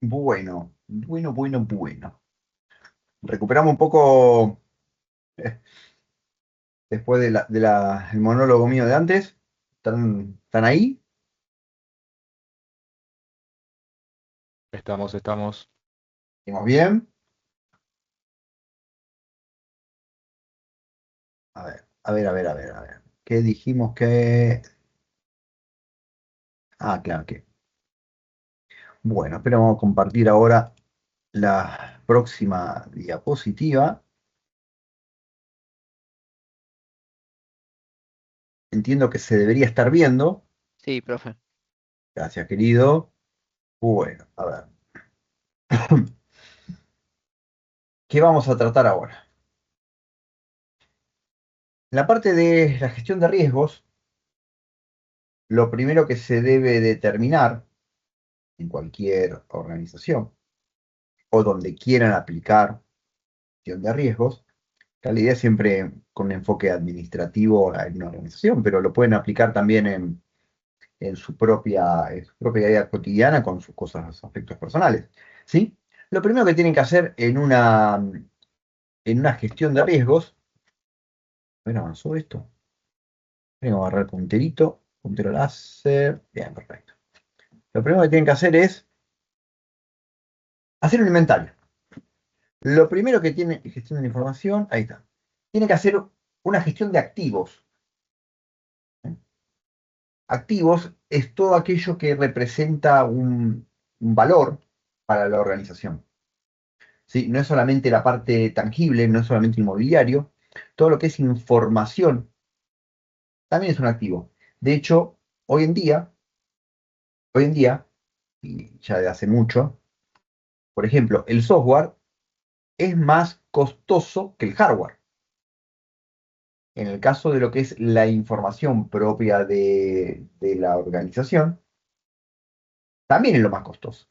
Bueno, bueno, bueno, bueno. Recuperamos un poco eh, después el monólogo mío de antes. ¿Están ahí? Estamos. ¿Estamos bien? A ver, a ver, a ver, a ver, a ver. ¿Qué dijimos que...? Ah, claro que... Bueno, esperamos compartir ahora la próxima diapositiva. Entiendo que se debería estar viendo. Sí, profe. Gracias, querido. Bueno, a ver. ¿Qué vamos a tratar ahora? En la parte de la gestión de riesgos, lo primero que se debe determinar en cualquier organización o donde quieran aplicar gestión de riesgos, la idea es siempre con un enfoque administrativo en una organización, pero lo pueden aplicar también en su propia vida cotidiana con sus cosas, aspectos personales. ¿Sí? Lo primero que tienen que hacer en una gestión de riesgos, bueno, avanzó esto. Tengo que agarrar el punterito, puntero láser. Bien, perfecto. Lo primero que tienen que hacer es hacer un inventario. Lo primero que tiene gestión de la información, ahí está. Tiene que hacer una gestión de activos. ¿Eh? Activos es todo aquello que representa un valor para la organización. ¿Sí? No es solamente la parte tangible, no es solamente inmobiliario, todo lo que es información también es un activo. De hecho, hoy en día, y ya de hace mucho, por ejemplo, el software es más costoso que el hardware. En el caso de lo que es la información propia de la organización, también es lo más costoso.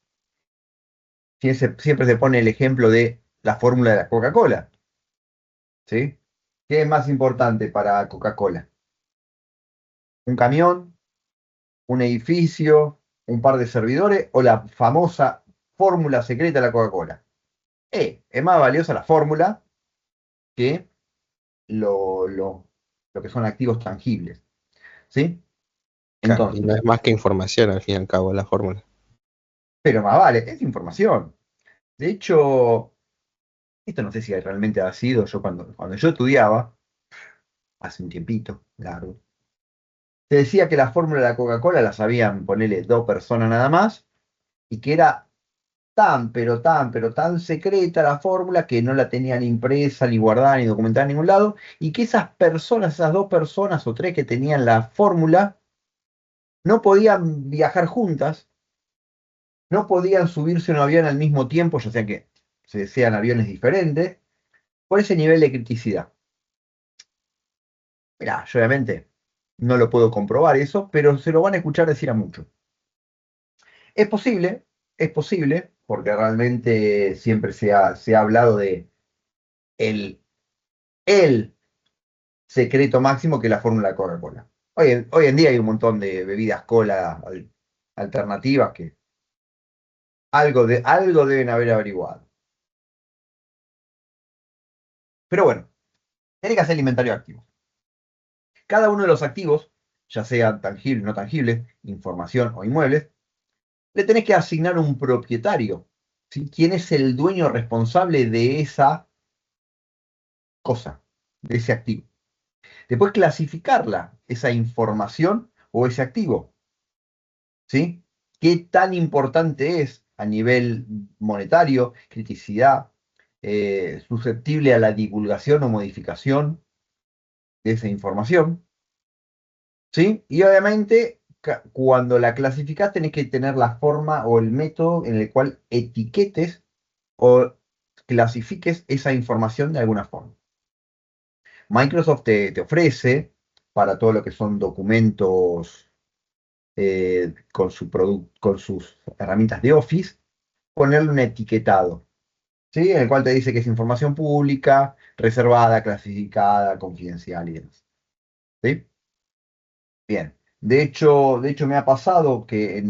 Siempre se pone el ejemplo de la fórmula de la Coca-Cola, ¿sí? ¿Qué es más importante para Coca-Cola? ¿Un camión, un edificio, un par de servidores o la famosa fórmula secreta de la Coca-Cola? Es más valiosa la fórmula que lo, lo, lo que son activos tangibles, ¿sí? Claro, y no Entonces, es más que información al fin y al cabo la fórmula. pero más vale, es información. De hecho, esto no sé si realmente ha sido, cuando yo estudiaba, hace un tiempito largo, te decía que la fórmula de la Coca-Cola la sabían ponerle dos personas nada más y que era tan, pero tan, pero tan secreta la fórmula que no la tenían impresa, ni guardada, ni documentada en ningún lado, y que esas personas, esas dos personas o tres que tenían la fórmula, no podían viajar juntas, no podían subirse a un avión al mismo tiempo, ya sea que sean aviones diferentes, por ese nivel de criticidad. Mirá, yo obviamente no lo puedo comprobar eso, pero se lo van a escuchar decir a muchos. Es posible, porque realmente siempre se ha hablado de el, el secreto máximo que es la fórmula de Coca-Cola. Hoy en día hay un montón de bebidas cola alternativas que algo deben haber averiguado. Pero bueno, tiene que hacer el inventario activo. Cada uno de los activos, ya sean tangibles, no tangibles, información o inmuebles, le tenés que asignar un propietario. ¿Sí? ¿Quién es el dueño responsable de esa cosa, de ese activo? Después clasificarla, esa información o ese activo. ¿Sí? ¿Qué tan importante es a nivel monetario, criticidad, susceptible a la divulgación o modificación de esa información? ¿Sí? Y obviamente, cuando la clasificás, tenés que tener la forma o el método en el cual etiquetes o clasifiques esa información de alguna forma. Microsoft te ofrece para todo lo que son documentos con sus herramientas de Office, ponerle un etiquetado, ¿sí? En el cual te dice que es información pública, reservada, clasificada, confidencial y demás. ¿Sí? Bien. De hecho me ha pasado que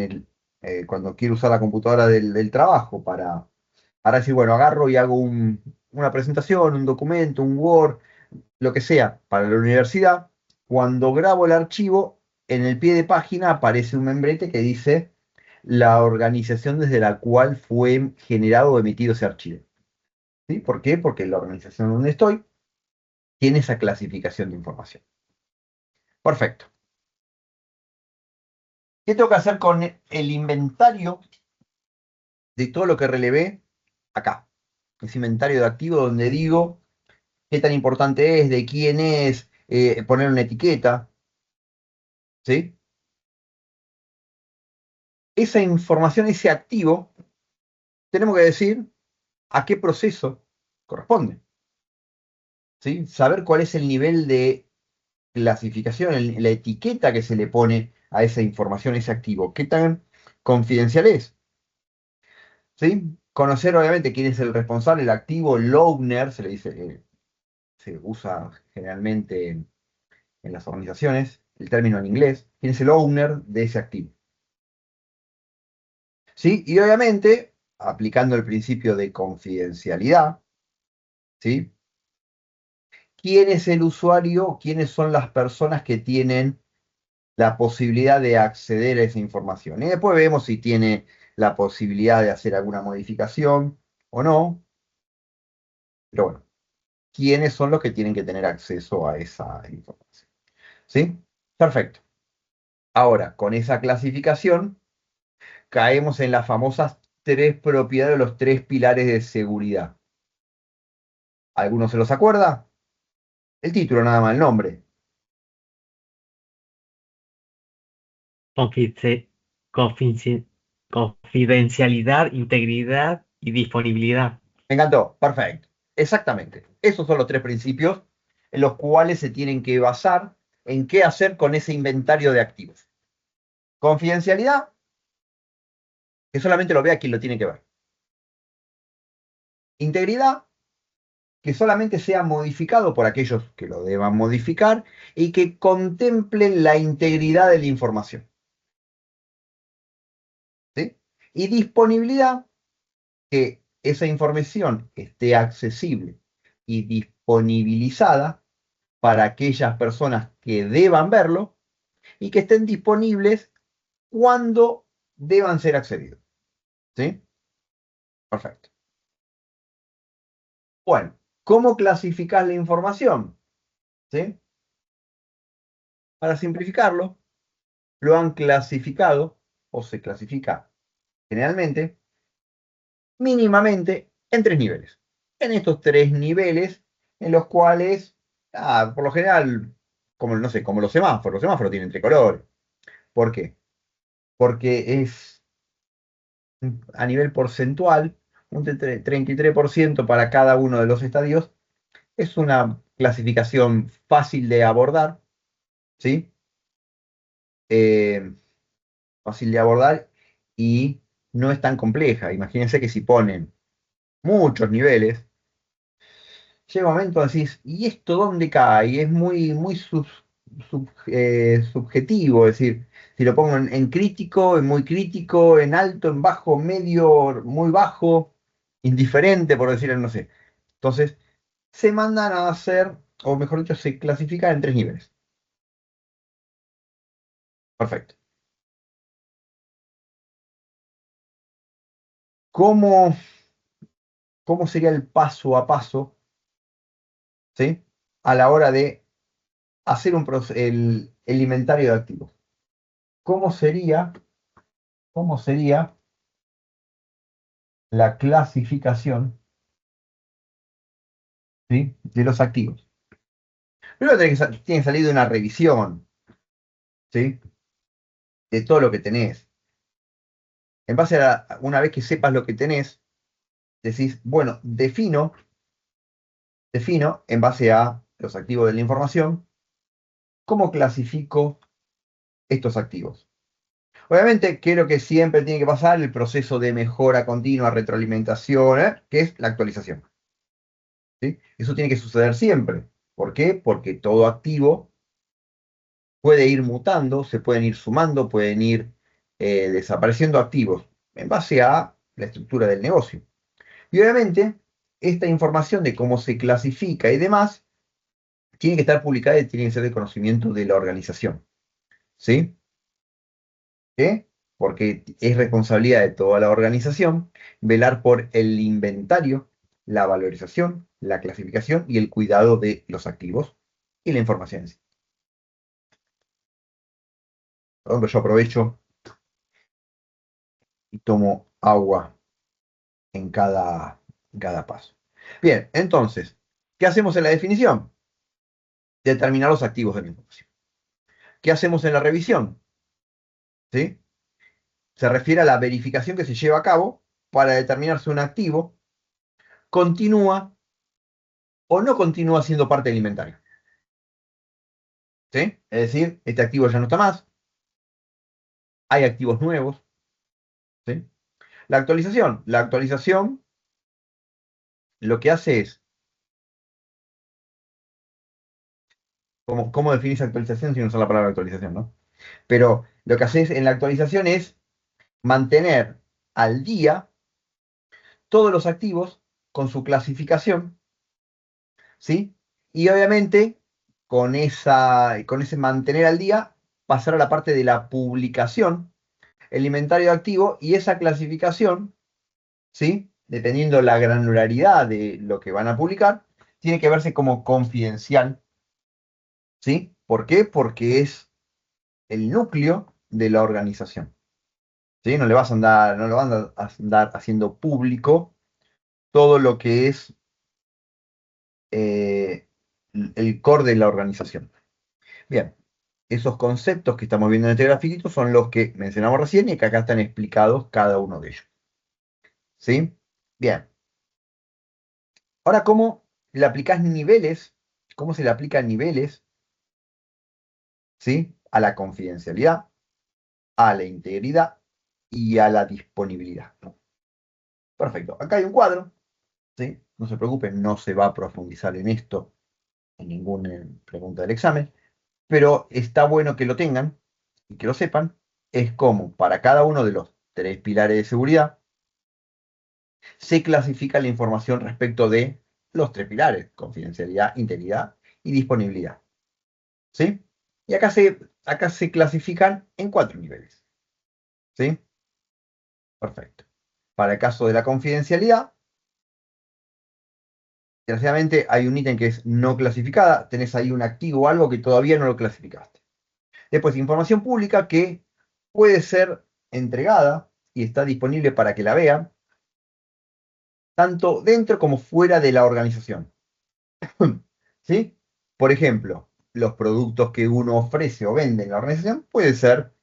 cuando quiero usar la computadora del trabajo para decir, bueno, agarro y hago una presentación, un documento, un Word, lo que sea, para la universidad. Cuando grabo el archivo, en el pie de página aparece un membrete que dice la organización desde la cual fue generado o emitido ese archivo. ¿Sí? ¿Por qué? Porque la organización donde estoy tiene esa clasificación de información. Perfecto. ¿Qué tengo que hacer con el inventario de todo lo que relevé acá? Ese inventario de activos donde digo qué tan importante es, de quién es, poner una etiqueta, ¿sí? Esa información, ese activo, tenemos que decir a qué proceso corresponde, ¿sí? Saber cuál es el nivel de clasificación, la etiqueta que se le pone a esa información, ese activo, qué tan confidencial es, ¿sí? Conocer obviamente quién es el responsable, el activo, el owner, se le dice, se usa generalmente en las organizaciones, el término en inglés, quién es el owner de ese activo. ¿Sí? Y obviamente, aplicando el principio de confidencialidad, ¿sí? ¿Quién es el usuario? ¿Quiénes son las personas que tienen la posibilidad de acceder a esa información? Y después vemos si tiene la posibilidad de hacer alguna modificación o no. Pero bueno, ¿quiénes son los que tienen que tener acceso a esa información? ¿Sí? Perfecto. Ahora, con esa clasificación, caemos en las famosas tres propiedades, los tres pilares de seguridad. ¿Alguno se los acuerda? El título, nada más, el nombre. Confidencia- confidencia- Confidencialidad, integridad y disponibilidad. Me encantó, perfecto. Exactamente. Esos son los tres principios en los cuales se tienen que basar en qué hacer con ese inventario de activos. Confidencialidad, que solamente lo vea quien lo tiene que ver. Integridad, que solamente sea modificado por aquellos que lo deban modificar y que contemplen la integridad de la información. ¿Sí? Y disponibilidad, que esa información esté accesible y disponibilizada para aquellas personas que deban verlo y que estén disponibles cuando deban ser accedidos. ¿Sí? Perfecto. Bueno, ¿cómo clasificar la información? ¿Sí? Para simplificarlo, lo han clasificado o se clasifica generalmente mínimamente en tres niveles. En estos tres niveles en los cuales, por lo general, como no sé, como los semáforos tienen tricolores. ¿Por qué? Porque es a nivel porcentual, un 33% para cada uno de los estadios. Es una clasificación fácil de abordar, ¿sí? Eh, Fácil de abordar y no es tan compleja. Imagínense que si ponen muchos niveles, llega un momento decís, ¿y esto dónde cae? Y es muy subjetivo, es decir, si lo pongo en crítico, en muy crítico, en alto, en bajo, medio, muy bajo, indiferente, por decirlo, no sé. Entonces, se mandan a hacer, o mejor dicho, se clasifican en tres niveles. Perfecto. ¿Cómo, cómo sería el paso a paso, ¿sí? A la hora de hacer el inventario de activos? ¿Cómo sería, cómo sería la clasificación, ¿sí? De los activos? Primero tiene que salir de una revisión, ¿sí? De todo lo que tenés. En base una vez que sepas lo que tenés, decís, bueno, defino en base a los activos de la información, cómo clasifico estos activos. Obviamente, ¿qué es lo que siempre tiene que pasar? El proceso de mejora continua, retroalimentación, que es la actualización. ¿Sí? Eso tiene que suceder siempre. ¿Por qué? Porque todo activo puede ir mutando, se pueden ir sumando, pueden ir desapareciendo activos en base a la estructura del negocio. Y obviamente, esta información de cómo se clasifica y demás, tiene que estar publicada y tiene que ser de conocimiento de la organización. ¿Sí? ¿Qué? Porque es responsabilidad de toda la organización velar por el inventario, la valorización, la clasificación y el cuidado de los activos y la información en sí. Por ejemplo, yo aprovecho y tomo agua en cada paso. Bien, entonces, ¿qué hacemos en la definición? Determinar los activos de la información. ¿Qué hacemos en la revisión? ¿Sí? Se refiere a la verificación que se lleva a cabo para determinar si un activo continúa o no continúa siendo parte del inventario. ¿Sí? Es decir, este activo ya no está más, hay activos nuevos. ¿Sí? La actualización lo que hace es, ¿cómo definís actualización sin usar la palabra actualización, ¿no? Pero lo que haces en la actualización es mantener al día todos los activos con su clasificación, ¿sí? Y obviamente con ese mantener al día, pasar a la parte de la publicación, el inventario activo y esa clasificación, ¿sí? Dependiendo la granularidad de lo que van a publicar, tiene que verse como confidencial, ¿sí? ¿Por qué? Porque es el núcleo de la organización, ¿sí? No lo van a andar haciendo público todo lo que es eh, el core de la organización. Bien, esos conceptos que estamos viendo en este grafiquito son los que mencionamos recién y que acá están explicados cada uno de ellos. ¿Sí? Bien. Ahora, ¿cómo le aplicás niveles? ¿Cómo se le aplican niveles? ¿Sí? A la confidencialidad, a la integridad y a la disponibilidad. Perfecto. Acá hay un cuadro. ¿Sí? No se preocupen, no se va a profundizar en esto en ninguna pregunta del examen, pero está bueno que lo tengan y que lo sepan. Es como para cada uno de los tres pilares de seguridad se clasifica la información respecto de los tres pilares: confidencialidad, integridad y disponibilidad. ¿Sí? Y acá se clasifican en 4 niveles. ¿Sí? Perfecto. Para el caso de la confidencialidad, desgraciadamente hay un ítem que es no clasificada. Tenés ahí un activo o algo que todavía no lo clasificaste. Después, información pública que puede ser entregada y está disponible para que la vean, tanto dentro como fuera de la organización. ¿Sí? Por ejemplo, los productos que uno ofrece o vende en la organización puede ser,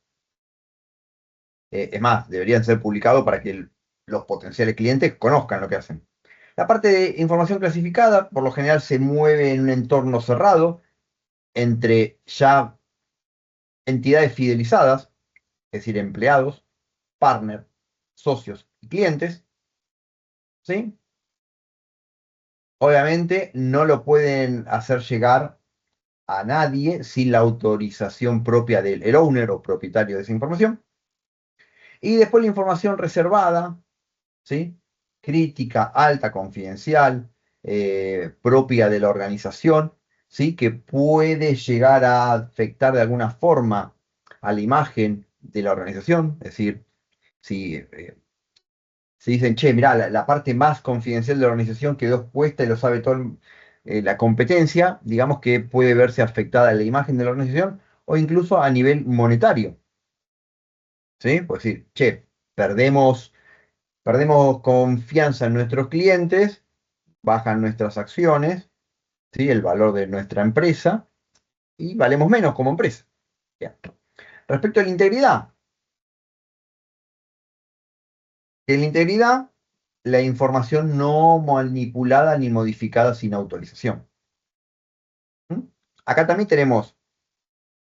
es más, deberían ser publicados para que los potenciales clientes conozcan lo que hacen. La parte de información clasificada, por lo general, se mueve en un entorno cerrado entre ya entidades fidelizadas, es decir, empleados, partners, socios y clientes. ¿Sí? Obviamente no lo pueden hacer llegar a nadie sin la autorización propia del owner o propietario de esa información. Y después la información reservada, ¿sí? Crítica, alta, confidencial, propia de la organización, ¿sí? Que puede llegar a afectar de alguna forma a la imagen de la organización. Es decir, si se dicen, che, mirá, la parte más confidencial de la organización quedó expuesta y lo sabe toda la competencia, digamos que puede verse afectada la imagen de la organización o incluso a nivel monetario. ¿Sí? Pues decir, che, perdemos confianza en nuestros clientes, bajan nuestras acciones, ¿sí? El valor de nuestra empresa y valemos menos como empresa. Bien. Respecto a la integridad, en la integridad, la información no manipulada ni modificada sin autorización. ¿Mm? Acá también tenemos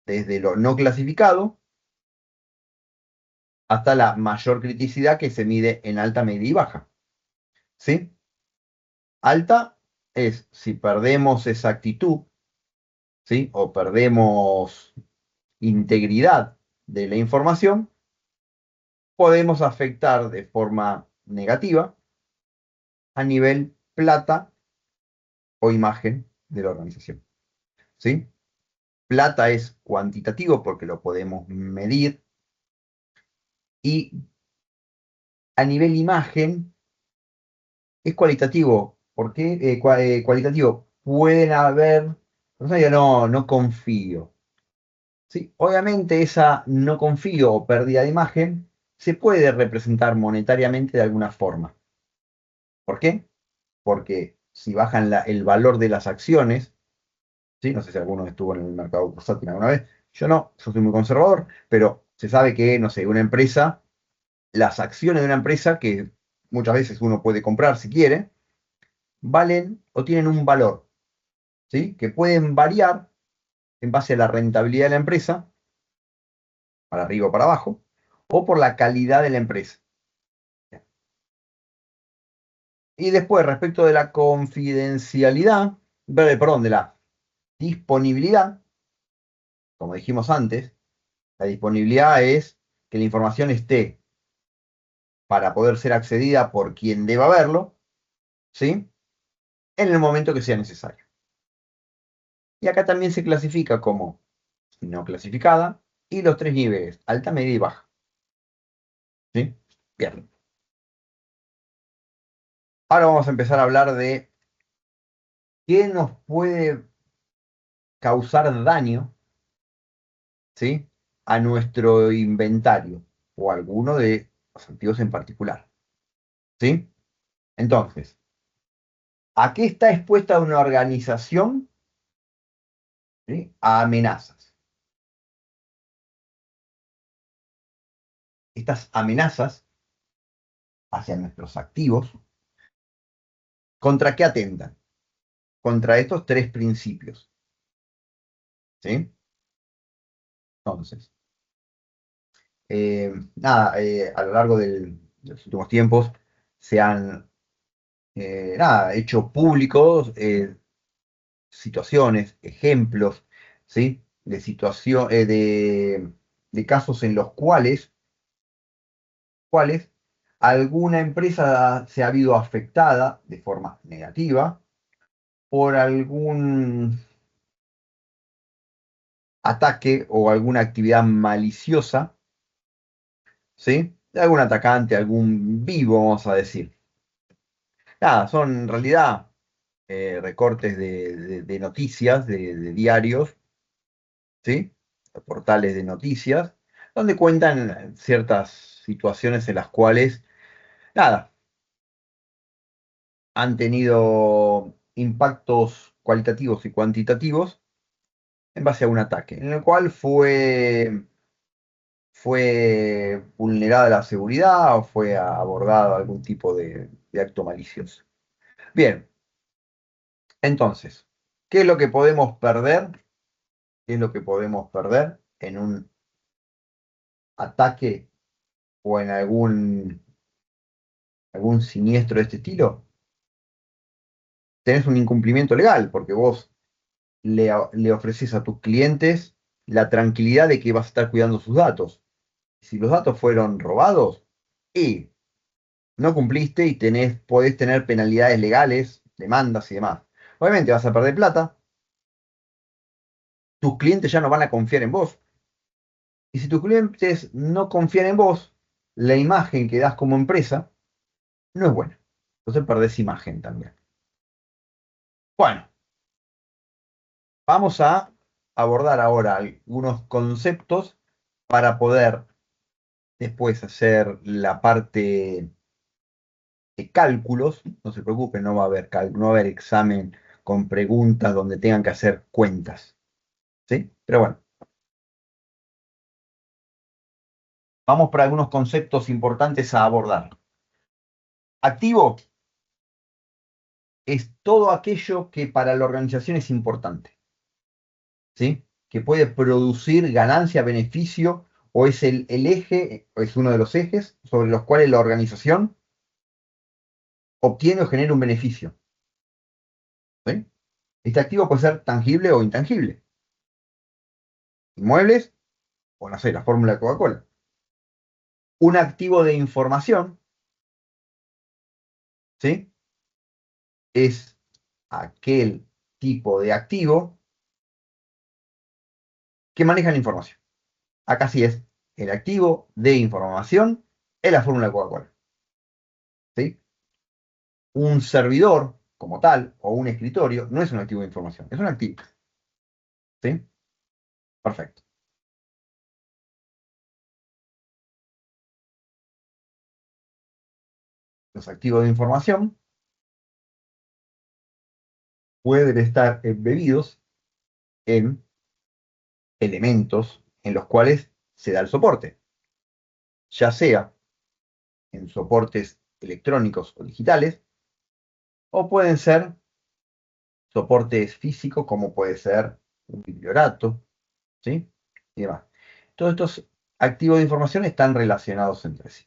desde lo no clasificado hasta la mayor criticidad que se mide en alta, media y baja. ¿Sí? Alta es si perdemos exactitud, ¿sí? O perdemos integridad de la información, podemos afectar de forma negativa a nivel plata o imagen de la organización. ¿Sí? Plata es cuantitativo porque lo podemos medir, y a nivel imagen es cualitativo. ¿Por qué? Cualitativo. Pueden haber, yo no confío. ¿Sí? Obviamente esa no confío o pérdida de imagen se puede representar monetariamente de alguna forma. ¿Por qué? Porque si bajan el valor de las acciones, ¿sí? No sé si alguno estuvo en el mercado bursátil alguna vez, yo no, yo soy muy conservador, pero se sabe que, no sé, una empresa, las acciones de una empresa, que muchas veces uno puede comprar si quiere, valen o tienen un valor, ¿sí? Que pueden variar en base a la rentabilidad de la empresa, para arriba o para abajo, o por la calidad de la empresa. Y después, respecto de la confidencialidad, perdón, de la disponibilidad, como dijimos antes, la disponibilidad es que la información esté para poder ser accedida por quien deba verlo, ¿sí? En el momento que sea necesario. Y acá también se clasifica como no clasificada y los tres niveles, alta, media y baja. ¿Sí? Bien. Ahora vamos a empezar a hablar de qué nos puede causar daño, ¿sí? A nuestro inventario o a alguno de los activos en particular. ¿Sí? Entonces, ¿a qué está expuesta una organización? ¿Sí? A amenazas. Estas amenazas hacia nuestros activos, ¿contra qué atentan? Contra estos tres principios. ¿Sí? Entonces, a lo largo de los últimos tiempos se han hecho públicos situaciones, ejemplos, ¿sí? De situación, de casos en los cuales alguna empresa se ha visto afectada de forma negativa por algún ataque o alguna actividad maliciosa, ¿sí? De algún atacante, algún vivo, vamos a decir. Son en realidad recortes de noticias, de diarios, ¿sí? Portales de noticias, donde cuentan ciertas situaciones en las cuales, nada, han tenido impactos cualitativos y cuantitativos en base a un ataque, en el cual fue vulnerada la seguridad o fue abordado algún tipo de acto malicioso. Bien, entonces, ¿qué es lo que podemos perder? ¿Qué es lo que podemos perder en un ataque o en algún siniestro de este estilo? Tenés un incumplimiento legal, porque vos le ofreces a tus clientes la tranquilidad de que vas a estar cuidando sus datos. Si los datos fueron robados y no cumpliste y podés tener penalidades legales, demandas y demás. Obviamente vas a perder plata, tus clientes ya no van a confiar en vos. Y si tus clientes no confían en vos, la imagen que das como empresa no es buena. Entonces perdés imagen también. Bueno, vamos a abordar ahora algunos conceptos para poder después hacer la parte de cálculos. No se preocupen, no va a haber examen con preguntas donde tengan que hacer cuentas. ¿Sí? Pero bueno, vamos por algunos conceptos importantes a abordar. Activo es todo aquello que para la organización es importante. ¿Sí? Que puede producir ganancia, beneficio, o es el eje, o es uno de los ejes sobre los cuales la organización obtiene o genera un beneficio. ¿Sí? Este activo puede ser tangible o intangible. Inmuebles, o no sé, la fórmula de Coca-Cola. Un activo de información, ¿sí? Es aquel tipo de activo que maneja la información. Acá sí es el activo de información, es la fórmula de Coca-Cola, ¿sí? Un servidor como tal, o un escritorio, no es un activo de información, es un activo, ¿sí? Perfecto. Los activos de información pueden estar embebidos en elementos en los cuales se da el soporte, ya sea en soportes electrónicos o digitales, o pueden ser soportes físicos, como puede ser un bibliorato, ¿sí? Y demás. Todos estos activos de información están relacionados entre sí,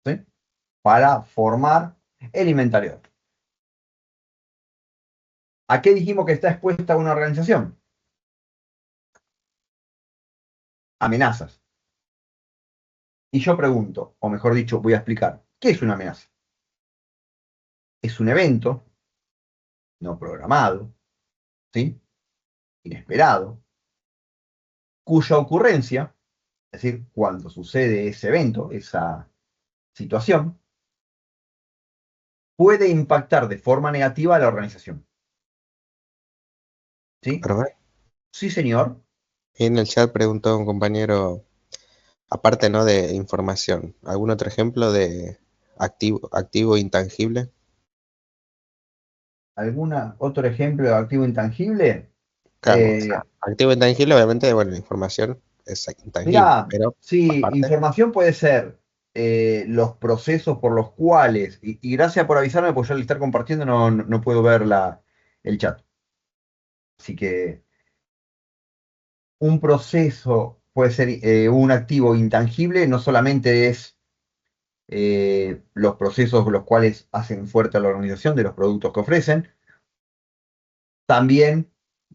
¿sí? Para formar el inventario. ¿A qué dijimos que está expuesta una organización? Amenazas. Y yo pregunto, o mejor dicho, voy a explicar, ¿qué es una amenaza? Es un evento no programado, ¿sí? Inesperado, cuya ocurrencia, es decir, cuando sucede ese evento, esa situación, puede impactar de forma negativa a la organización. ¿Sí? Pero bueno, Sí, señor. en el chat preguntó un compañero, aparte, ¿no?, de información, ¿algún otro ejemplo de activo intangible? ¿Algún otro ejemplo de activo intangible? Claro, o sea, activo intangible, obviamente, bueno, la información es intangible, Mirá, pero sí, aparte, información puede ser los procesos por los cuales, y gracias por avisarme, porque yo al estar compartiendo no puedo ver el chat. Así que un proceso puede ser un activo intangible, no solamente es los procesos los cuales hacen fuerte a la organización de los productos que ofrecen, también,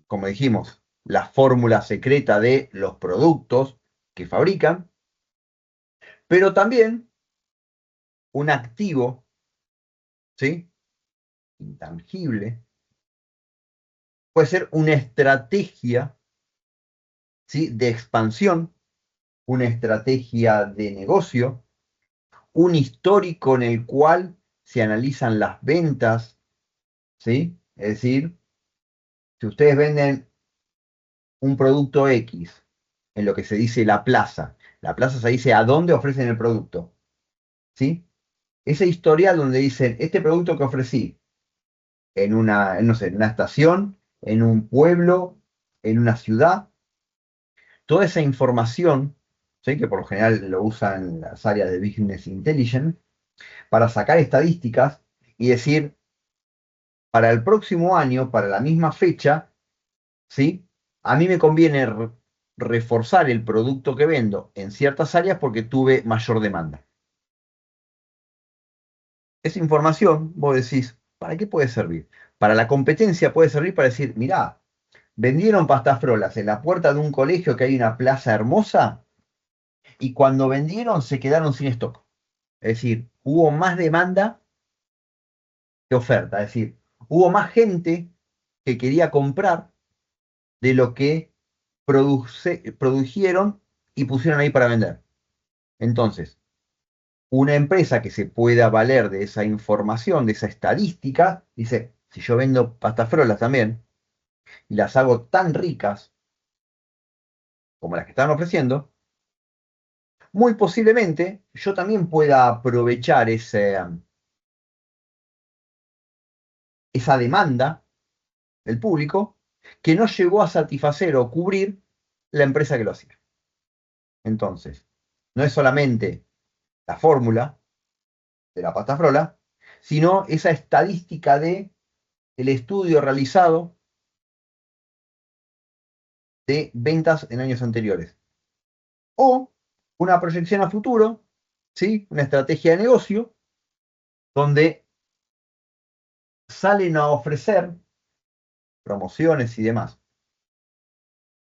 como dijimos, la fórmula secreta de los productos que fabrican, pero también un activo, ¿sí?, intangible, puede ser una estrategia, ¿sí?, de expansión, una estrategia de negocio, un histórico en el cual se analizan las ventas, ¿sí? Es decir, si ustedes venden un producto X en lo que se dice la plaza se dice a dónde ofrecen el producto, ¿sí? Ese historial donde dicen, este producto que ofrecí en una, no sé, en una estación, en un pueblo, en una ciudad, toda esa información, ¿sí?, que por lo general lo usan las áreas de Business Intelligence, para sacar estadísticas y decir, para el próximo año, para la misma fecha, ¿sí?, a mí me conviene reforzar el producto que vendo en ciertas áreas porque tuve mayor demanda. Esa información, vos decís, ¿para qué puede servir? Para la competencia puede servir para decir, mirá, vendieron pastafrolas en la puerta de un colegio que hay una plaza hermosa y cuando vendieron se quedaron sin stock. Es decir, hubo más demanda que oferta. Es decir, hubo más gente que quería comprar de lo que produjeron y pusieron ahí para vender. Entonces, una empresa que se pueda valer de esa información, de esa estadística, dice, si yo vendo pastafrolas también y las hago tan ricas como las que están ofreciendo, muy posiblemente yo también pueda aprovechar esa demanda del público que no llegó a satisfacer o cubrir la empresa que lo hacía. Entonces, no es solamente la fórmula de la pastafrola, sino esa estadística de el estudio realizado de ventas en años anteriores. O una proyección a futuro, ¿sí?, una estrategia de negocio, donde salen a ofrecer promociones y demás.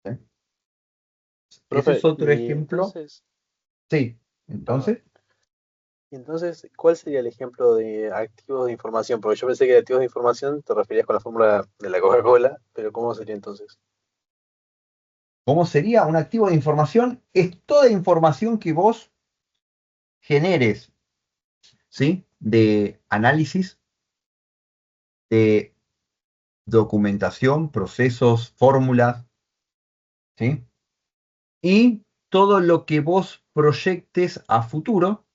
¿Sí? Ese es Profe, otro y ejemplo. entonces, Sí, Entonces, Entonces, ¿cuál sería el ejemplo de activos de información? Porque yo pensé que de activos de información te referías con la fórmula de la Coca-Cola, pero ¿cómo sería entonces? ¿cómo sería un activo de información? Es toda información que vos generes, ¿sí? De análisis, de documentación, procesos, fórmulas, ¿sí? Y todo lo que vos proyectes a futuro,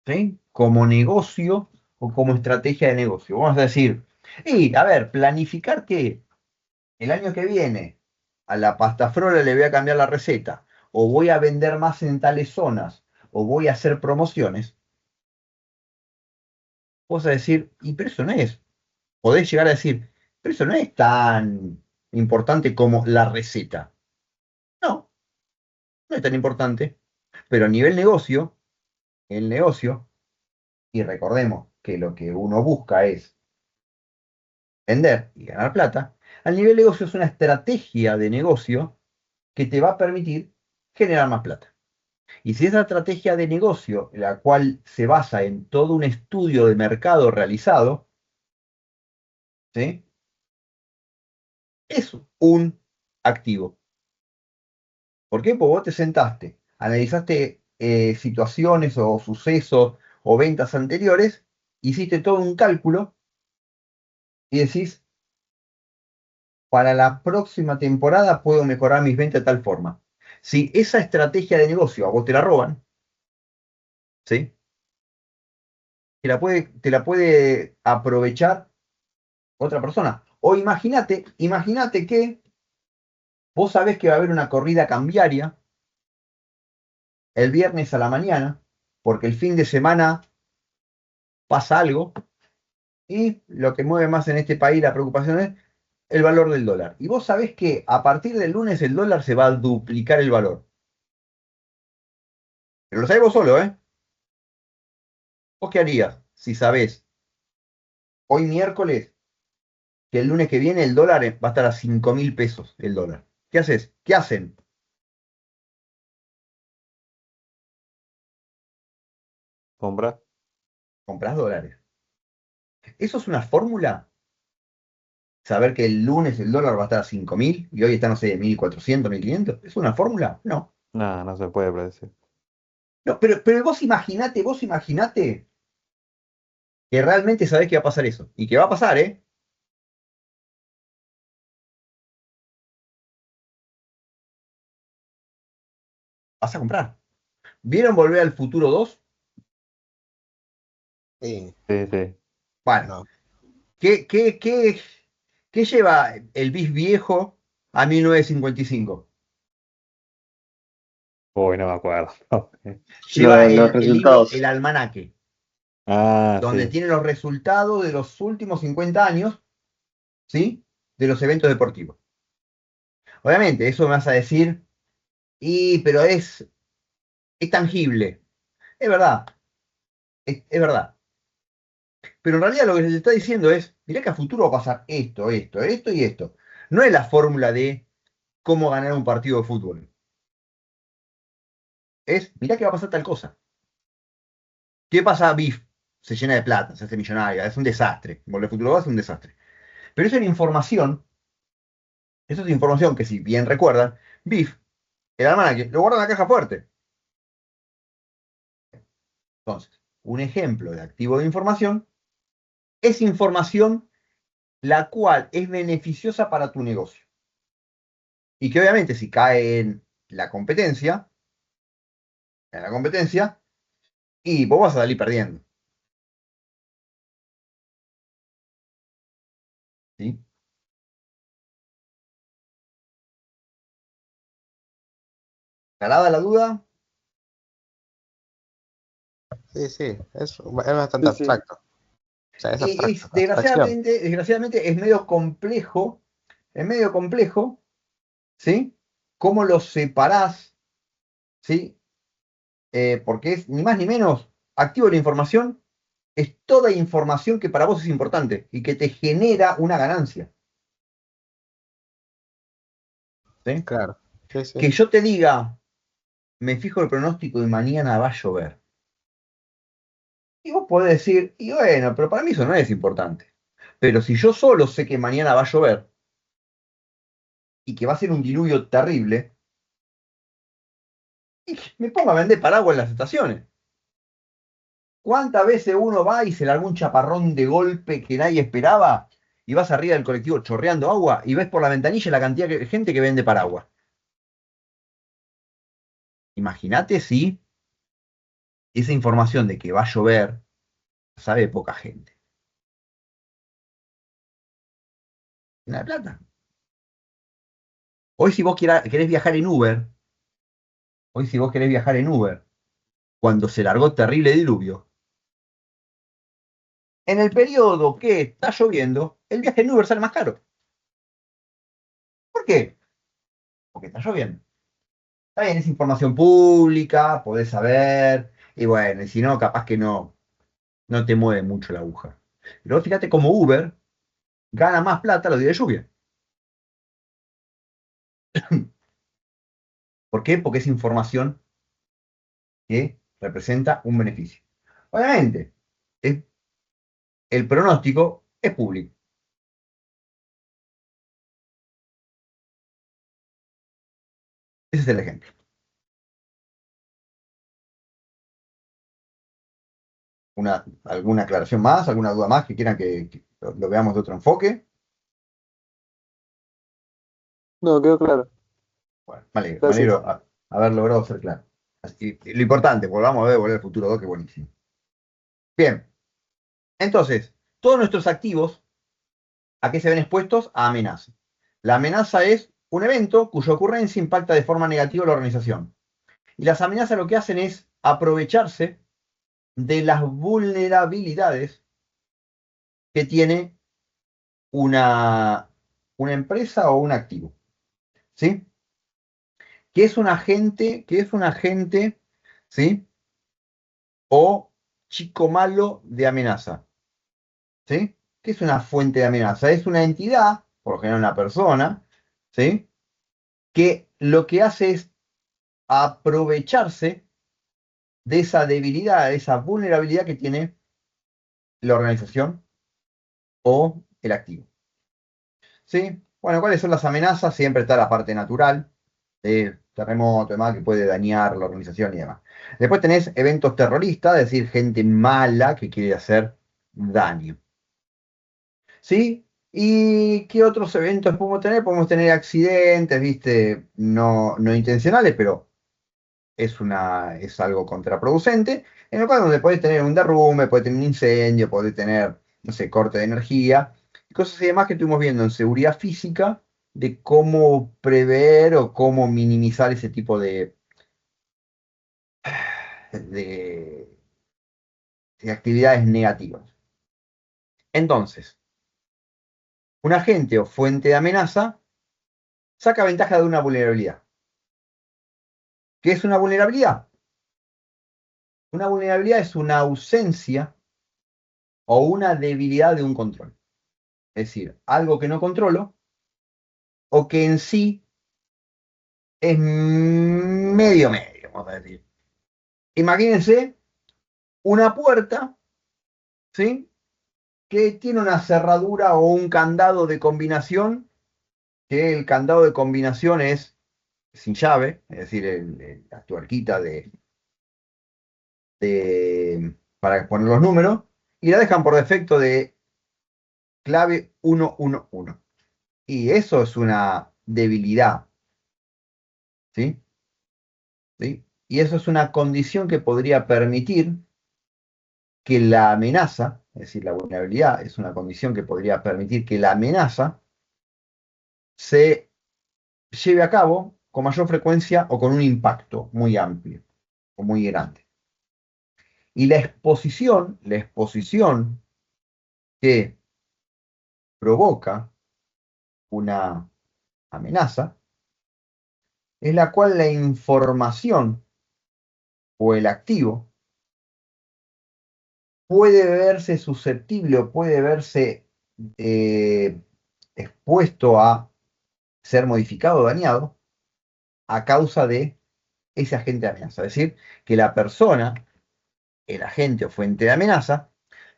¿sí? Como negocio o como estrategia de negocio. Vamos a decir, y a ver, planificar que el año que viene a la pasta frola le voy a cambiar la receta, o voy a vender más en tales zonas, o voy a hacer promociones. Vos a decir, y pero eso no es. Podés llegar a decir, pero eso no es tan importante como la receta. No, no es tan importante. Pero a nivel negocio, el negocio, y recordemos que lo que uno busca es vender y ganar plata, al nivel negocio es una estrategia de negocio que te va a permitir generar más plata. Y si esa estrategia de negocio, la cual se basa en todo un estudio de mercado realizado, ¿sí? Es un activo. ¿Por qué? Porque vos te sentaste, analizaste situaciones o sucesos o ventas anteriores, hiciste todo un cálculo y decís, para la próxima temporada puedo mejorar mis ventas de tal forma. Si esa estrategia de negocio a vos te la roban, ¿sí? Te la puede aprovechar otra persona. O imagínate que vos sabés que va a haber una corrida cambiaria el viernes a la mañana, porque el fin de semana pasa algo, y lo que mueve más en este país la preocupación es el valor del dólar. Y vos sabés que a partir del lunes el dólar se va a duplicar el valor. Pero lo sabés vos solo, ¿eh? ¿Vos qué harías si sabés hoy miércoles que el lunes que viene el dólar va a estar a 5.000 pesos el dólar? ¿Qué haces? ¿Qué hacen? Compra. Comprás dólares. ¿Eso es una fórmula? Saber que el lunes el dólar va a estar a 5.000 y hoy está, no sé, 1.400, 1.500. ¿Es una fórmula? No. Nada, no se puede predecir. No, pero vos imaginate que realmente sabés que va a pasar eso. Y que va a pasar, ¿eh? Vas a comprar. ¿Vieron Volver al Futuro 2? Sí, Sí, sí. Bueno, no. ¿qué lleva el bis viejo a 1955? Uy, no me acuerdo. Lleva Los el libro resultados. El Almanaque, Ah, donde sí. tiene los resultados de los últimos 50 años, ¿sí? De los eventos deportivos. Obviamente, eso me vas a decir, pero es tangible. Es verdad, es verdad. Pero en realidad lo que se te está diciendo es, mirá que a futuro va a pasar esto, esto, esto y esto. No es la fórmula de cómo ganar un partido de fútbol. Es, mirá que va a pasar tal cosa. ¿Qué pasa? BIF se llena de plata, se hace millonaria, es un desastre. Volver al Futuro va a ser un desastre. Pero eso es información que si bien recuerdan, BIF, el almanaque, lo guarda en la caja fuerte. Entonces, un ejemplo de activo de información es información la cual es beneficiosa para tu negocio. Y que obviamente si cae en la competencia, y vos vas a salir perdiendo. ¿Sí? ¿Aclarada la duda? Sí, sí, es bastante Sí, sí. abstracto. O sea, es abstracto, abstracción. Desgraciadamente es medio complejo, ¿sí? ¿Cómo los separás? ¿Sí? Porque es ni más ni menos activo de la información, es toda información que para vos es importante y que te genera una ganancia. ¿Sí? Claro, sí, sí. Que yo te diga, me fijo el pronóstico y mañana va a llover. Y vos podés decir, y bueno, pero para mí eso no es importante. Pero si yo solo sé que mañana va a llover y que va a ser un diluvio terrible, y me pongo a vender paraguas en las estaciones. ¿Cuántas veces uno va y se larga un chaparrón de golpe que nadie esperaba y vas arriba del colectivo chorreando agua y ves por la ventanilla la cantidad de gente que vende paraguas? Imagínate si esa información de que va a llover sabe poca gente. Una de plata. Hoy si vos querés viajar en Uber, hoy si vos querés viajar en Uber, cuando se largó terrible diluvio, en el periodo que está lloviendo, el viaje en Uber sale más caro. ¿Por qué? Porque está lloviendo. Está bien, es información pública, podés saber, y bueno, y si no, capaz que no te mueve mucho la aguja. Pero fíjate cómo Uber gana más plata los días de lluvia. ¿Por qué? Porque es información que representa un beneficio. Obviamente, es- el pronóstico es público. Ese es el ejemplo. ¿Alguna aclaración más? ¿Alguna duda más que quieran que lo veamos de otro enfoque? No, quedó claro. Bueno, me alegro Gracias. haber logrado ser claro. Y lo importante, volvamos a ver Volver al Futuro 2, que buenísimo. Bien, entonces, todos nuestros activos, ¿a qué se ven expuestos? A amenaza. La amenaza es un evento cuya ocurrencia impacta de forma negativa a la organización. Y las amenazas lo que hacen es aprovecharse de las vulnerabilidades que tiene una, una empresa o un activo. ¿Sí? ¿Qué es un agente? ¿Qué es un agente? ¿Sí? O chico malo de amenaza. ¿Sí? ¿Qué es una fuente de amenaza? Es una entidad, por lo general una persona, ¿sí? Que lo que hace es aprovecharse de esa debilidad, de esa vulnerabilidad que tiene la organización o el activo. ¿Sí? Bueno, ¿cuáles son las amenazas? Siempre está la parte natural, de terremoto, demás, que puede dañar la organización y demás. Después tenés eventos terroristas, es decir, gente mala que quiere hacer daño. ¿Sí? ¿Y qué otros eventos podemos tener? Podemos tener accidentes, ¿viste? No intencionales, pero es algo contraproducente, en el cual donde podés tener un derrumbe, podés tener un incendio, podés tener, no sé, corte de energía, y cosas y demás que estuvimos viendo en seguridad física, de cómo prever o cómo minimizar ese tipo de, de actividades negativas. Entonces, un agente o fuente de amenaza saca ventaja de una vulnerabilidad. ¿Qué es una vulnerabilidad? Una vulnerabilidad es una ausencia o una debilidad de un control. Es decir, algo que no controlo o que en sí es medio medio, vamos a decir. Imagínense una puerta, ¿sí? Que tiene una cerradura o un candado de combinación, que el candado de combinación es sin llave, es decir, la tuerquita para poner los números, y la dejan por defecto de clave 111. Y eso es una debilidad, ¿sí? ¿Sí? Y eso es una condición que podría permitir que la amenaza, es decir, la vulnerabilidad es una condición que podría permitir que la amenaza se lleve a cabo con mayor frecuencia o con un impacto muy amplio o muy grande. Y la exposición que provoca una amenaza es la cual la información o el activo puede verse susceptible o puede verse eh, expuesto a ser modificado o dañado a causa de ese agente de amenaza. Es decir, que la persona, el agente o fuente de amenaza,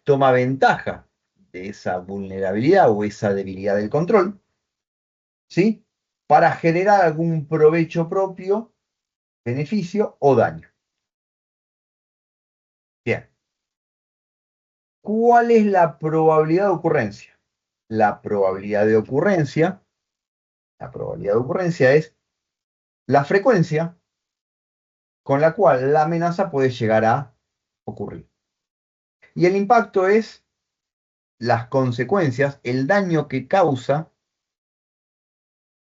toma ventaja de esa vulnerabilidad o esa debilidad del control, ¿sí? Para generar algún provecho propio, beneficio o daño. Bien. ¿Cuál es la probabilidad de ocurrencia? La probabilidad de ocurrencia es la frecuencia con la cual la amenaza puede llegar a ocurrir. Y el impacto es las consecuencias, el daño que causa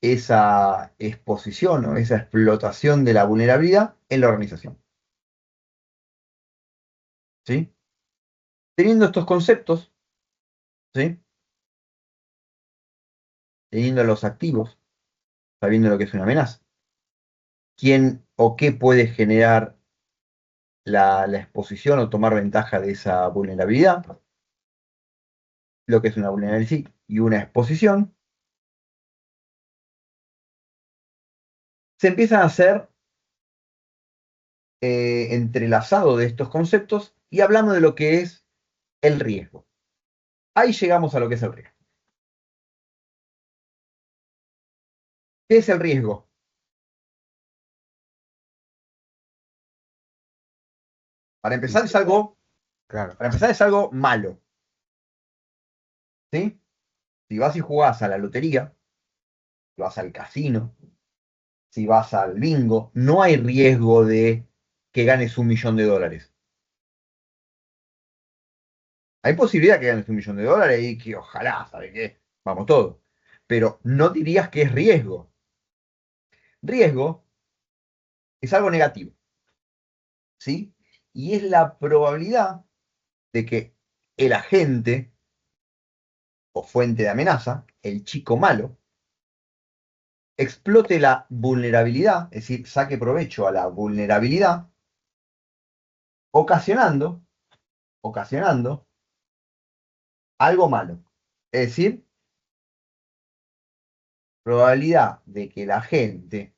esa exposición o esa explotación de la vulnerabilidad en la organización. ¿Sí? Teniendo estos conceptos, ¿sí? Teniendo los activos, sabiendo lo que es una amenaza, quién o qué puede generar la exposición o tomar ventaja de esa vulnerabilidad, lo que es una vulnerabilidad y una exposición, se empiezan a hacer entrelazado de estos conceptos y hablamos de lo que es el riesgo. Ahí llegamos a lo que es el riesgo. ¿Qué es el riesgo? Para empezar es algo malo. ¿Sí? Si vas y jugás a la lotería, si vas al casino, si vas al bingo, no hay riesgo de que ganes $1.000.000. Hay posibilidad que ganes $1.000.000 y que ojalá, ¿sabe qué? Vamos todos. Pero no dirías que es riesgo. Riesgo es algo negativo. ¿Sí? Y es la probabilidad de que el agente o fuente de amenaza, el chico malo, explote la vulnerabilidad, es decir, saque provecho a la vulnerabilidad, ocasionando algo malo. Es decir, probabilidad de que el agente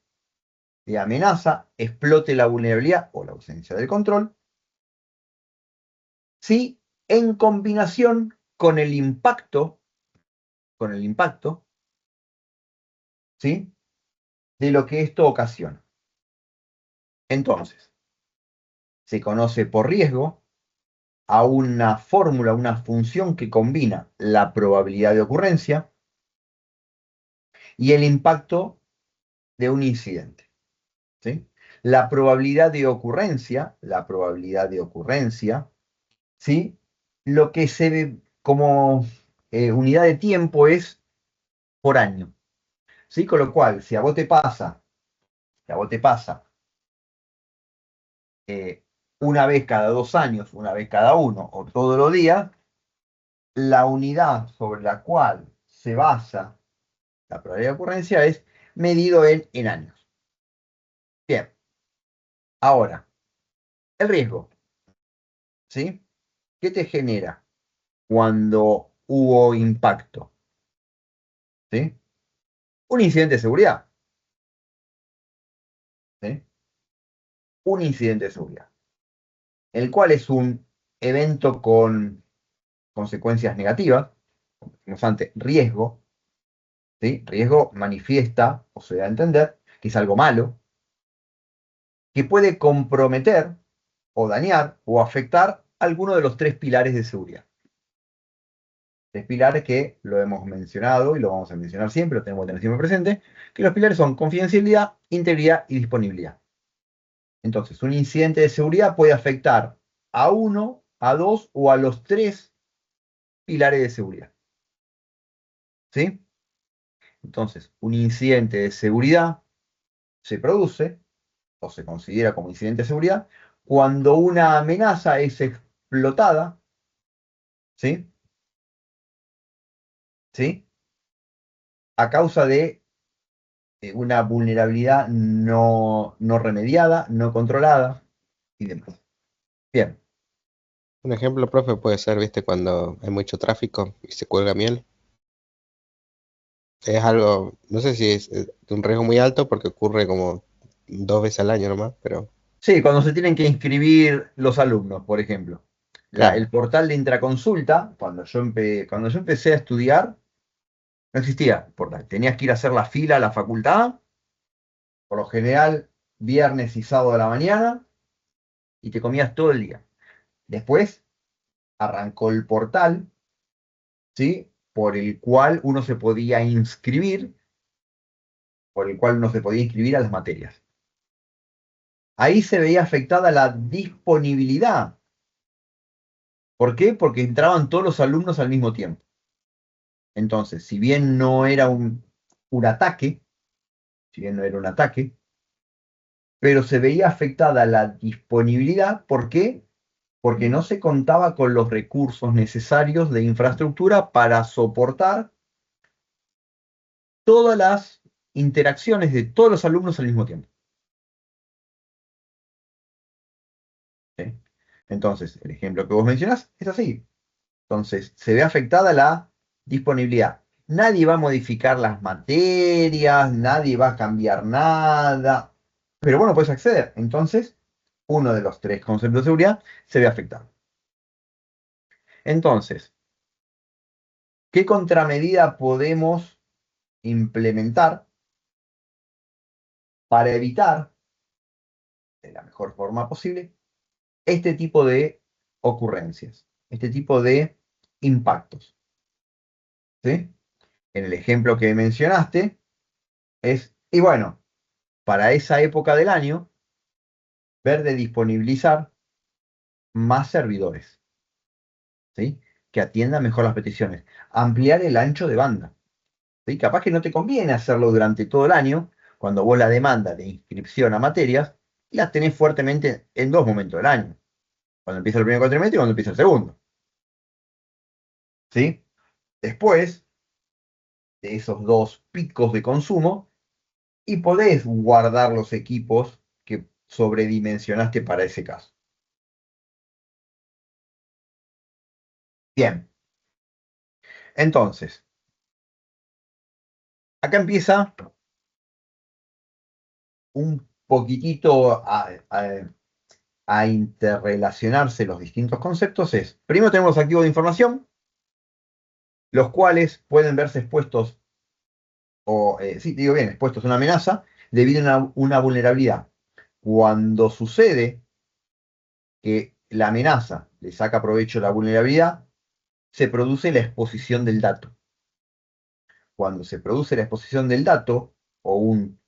de amenaza explote la vulnerabilidad o la ausencia del control, si en combinación con el impacto, ¿sí? De lo que esto ocasiona. Entonces, se conoce por riesgo a una fórmula, una función que combina la probabilidad de ocurrencia y el impacto de un incidente. ¿Sí? La probabilidad de ocurrencia, ¿sí? Lo que se ve como unidad de tiempo es por año. ¿Sí? Con lo cual, si a vos te pasa una vez cada 2 años, una vez cada uno o todos los días, la unidad sobre la cual se basa la probabilidad de ocurrencia es medido en años. Bien, ahora, el riesgo, ¿sí? ¿Qué te genera cuando hubo impacto? ¿Sí? Un incidente de seguridad. ¿Sí? Un incidente de seguridad, el cual es un evento con consecuencias negativas, como decimos antes, riesgo. ¿Sí? Riesgo manifiesta o se da a entender que es algo malo, que puede comprometer o dañar o afectar alguno de los 3 pilares de seguridad. 3 pilares que lo hemos mencionado y lo vamos a mencionar siempre, lo tenemos que tener siempre presente, que los pilares son confidencialidad, integridad y disponibilidad. Entonces, un incidente de seguridad puede afectar a uno, a dos o a los 3 pilares de seguridad. ¿Sí? Entonces, un incidente de seguridad se produce o se considera como incidente de seguridad cuando una amenaza es explotada, ¿sí? ¿Sí? A causa de una vulnerabilidad no remediada, no controlada y demás. Bien, Un ejemplo, profe, puede ser, viste, cuando hay mucho tráfico y se cuelga miel. Es algo, no sé si es de un riesgo muy alto porque ocurre como 2 veces al año nomás, pero Sí, cuando se tienen que inscribir los alumnos, por ejemplo. claro. El portal de intraconsulta, cuando yo empecé a estudiar, no existía portal. Tenías que ir a hacer la fila a la facultad, por lo general, viernes y sábado de la mañana, y te comías todo el día. Después arrancó el portal, ¿sí? Por el cual uno se podía inscribir, por el cual uno se podía inscribir a las materias. Ahí se veía afectada la disponibilidad. ¿Por qué? Porque entraban todos los alumnos al mismo tiempo. Entonces, si bien no era un ataque, si bien no era un ataque, pero se veía afectada la disponibilidad. ¿Por qué? Porque no se contaba con los recursos necesarios de infraestructura para soportar todas las interacciones de todos los alumnos al mismo tiempo. ¿Sí? Entonces, el ejemplo que vos mencionás es así. Entonces, se ve afectada la disponibilidad. Nadie va a modificar las materias, nadie va a cambiar nada, pero bueno, puedes acceder. Entonces, uno de los tres conceptos de seguridad se ve afectado. Entonces, ¿qué contramedida podemos implementar para evitar, de la mejor forma posible, este tipo de ocurrencias, este tipo de impactos? ¿Sí? En el ejemplo que mencionaste y bueno, para esa época del año, ver de disponibilizar más servidores, ¿sí? Que atiendan mejor las peticiones. Ampliar el ancho de banda, ¿sí? Capaz que no te conviene hacerlo durante todo el año, cuando vos la demanda de inscripción a materias las tenés fuertemente en dos momentos del año. Cuando empieza el primer cuatrimestre y cuando empieza el segundo. ¿Sí? Después de esos dos picos de consumo, y podés guardar los equipos que sobredimensionaste para ese caso. Bien, entonces, acá empieza un poquitito a interrelacionarse los distintos conceptos. Primero tenemos los activos de información, los cuales pueden verse expuestos, sí, digo bien, expuestos a una amenaza debido a una vulnerabilidad. Cuando sucede que la amenaza le saca provecho a la vulnerabilidad, se produce la exposición del dato. Cuando se produce la exposición del dato o un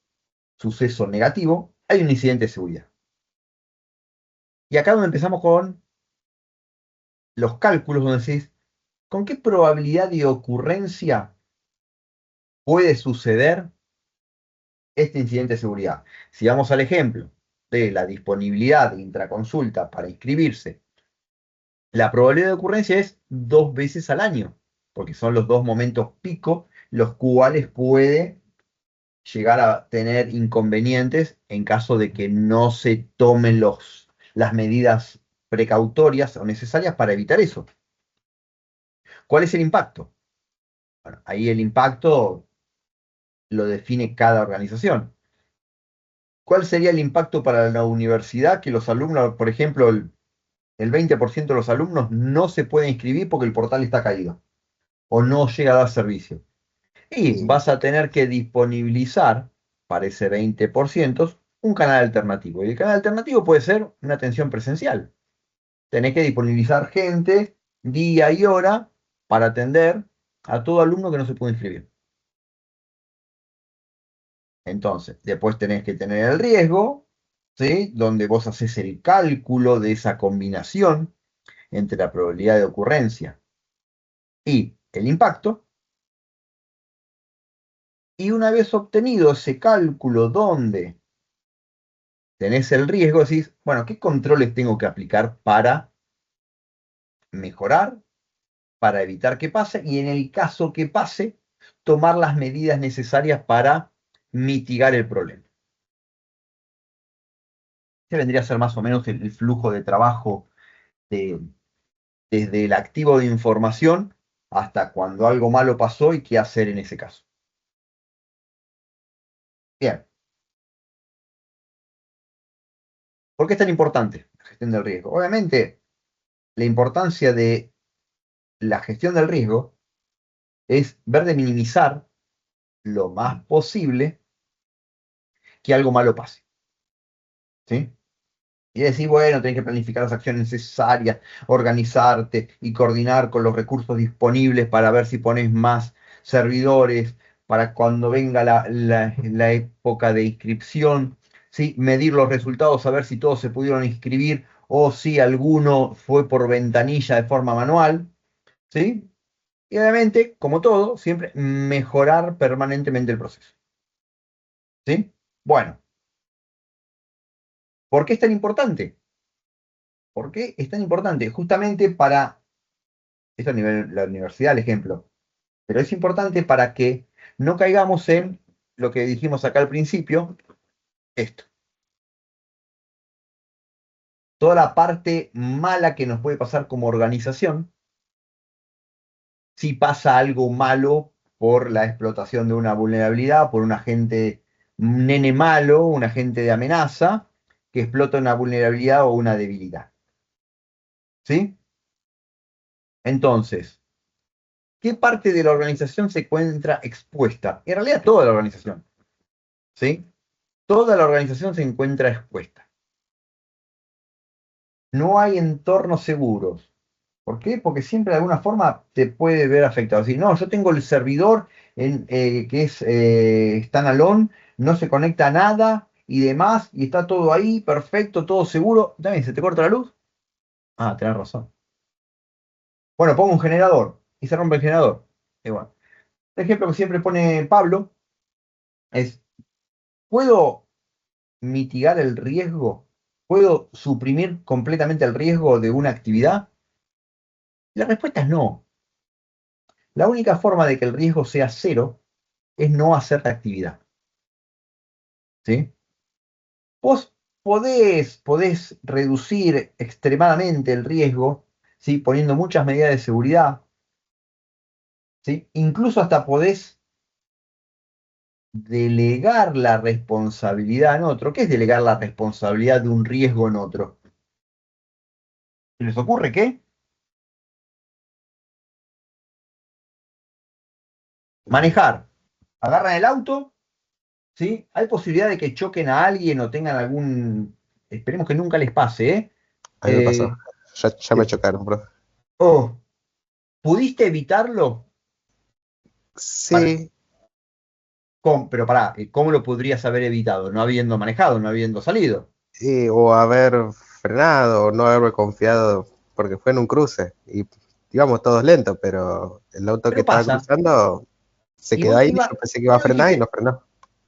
suceso negativo, hay un incidente de seguridad. Y acá donde empezamos con los cálculos, donde decís, ¿con qué probabilidad de ocurrencia puede suceder este incidente de seguridad? Si vamos al ejemplo de la disponibilidad de intraconsulta para inscribirse, la probabilidad de ocurrencia es 2 veces al año, porque son los dos momentos pico los cuales puede llegar a tener inconvenientes en caso de que no se tomen las medidas precautorias o necesarias para evitar eso. ¿Cuál es el impacto? Bueno, ahí el impacto lo define cada organización. ¿Cuál sería el impacto para la universidad? Que los alumnos, por ejemplo, el 20% de los alumnos no se puede inscribir porque el portal está caído o no llega a dar servicio. Y Y vas a tener que disponibilizar para ese 20% un canal alternativo. Y el canal alternativo puede ser una atención presencial. Tenés que disponibilizar gente, día y hora, para atender a todo alumno que no se puede inscribir. Entonces, después tenés que tener el riesgo, ¿sí? Donde vos haces el cálculo de esa combinación entre la probabilidad de ocurrencia y el impacto. Y una vez obtenido ese cálculo donde tenés el riesgo, decís, bueno, ¿qué controles tengo que aplicar para mejorar, para evitar que pase? Y en el caso que pase, tomar las medidas necesarias para mitigar el problema. Este vendría a ser más o menos el flujo de trabajo desde el activo de información hasta cuando algo malo pasó y qué hacer en ese caso. Bien, ¿Por qué es tan importante la gestión del riesgo? Obviamente, la importancia de la gestión del riesgo es ver de minimizar lo más posible que algo malo pase. ¿Sí? Y decir, bueno, tenés que planificar las acciones necesarias, organizarte y coordinar con los recursos disponibles para ver si pones más servidores para cuando venga la época de inscripción, ¿sí? Medir los resultados, saber si todos se pudieron inscribir o si alguno fue por ventanilla de forma manual, ¿sí? Y obviamente, como todo, siempre mejorar permanentemente el proceso, ¿sí? Bueno, ¿por qué es tan importante? ¿Por qué es tan importante? Justamente para, esto a nivel de la universidad, el ejemplo, pero es importante para que no caigamos en lo que dijimos acá al principio, esto. Toda la parte mala que nos puede pasar como organización, si pasa algo malo por la explotación de una vulnerabilidad, por un agente, un nene malo, un agente de amenaza, que explota una vulnerabilidad o una debilidad. ¿Sí? Entonces, ¿qué parte de la organización se encuentra expuesta? En realidad toda la organización, ¿sí? Toda la organización se encuentra expuesta. No hay entornos seguros. ¿Por qué? Porque siempre de alguna forma te puede ver afectado. Si no, yo tengo el servidor que es standalone, no se conecta a nada y demás, y está todo ahí, perfecto, todo seguro. También, ¿se te corta la luz? Ah, tenés razón. Bueno, pongo un generador y se rompe el generador. Y bueno, el ejemplo que siempre pone Pablo es, ¿puedo mitigar el riesgo? ¿Puedo suprimir completamente el riesgo de una actividad? La respuesta es no. La única forma de que el riesgo sea cero es no hacer la actividad. ¿Sí? Vos podés reducir extremadamente el riesgo, ¿sí? Poniendo muchas medidas de seguridad, ¿sí? Incluso hasta podés delegar la responsabilidad en otro. ¿Qué es delegar la responsabilidad de un riesgo en otro? ¿Se les ocurre qué? Manejar. Agarran el auto, ¿sí? Hay posibilidad de que choquen a alguien o tengan algún... Esperemos que nunca les pase, ¿eh? A mí me pasó. Ya me Eh, chocaron, bro. oh, ¿pudiste evitarlo? Para, Sí, pero pará, ¿cómo lo podrías haber evitado? No habiendo manejado, no habiendo salido. o haber frenado, o no haberme confiado, porque fue en un cruce y íbamos todos lentos, pero el auto que Pero estaba pasa. cruzando se Y quedó vos ahí, ibas, yo pensé que iba a pero frenar y no dijiste, frenó.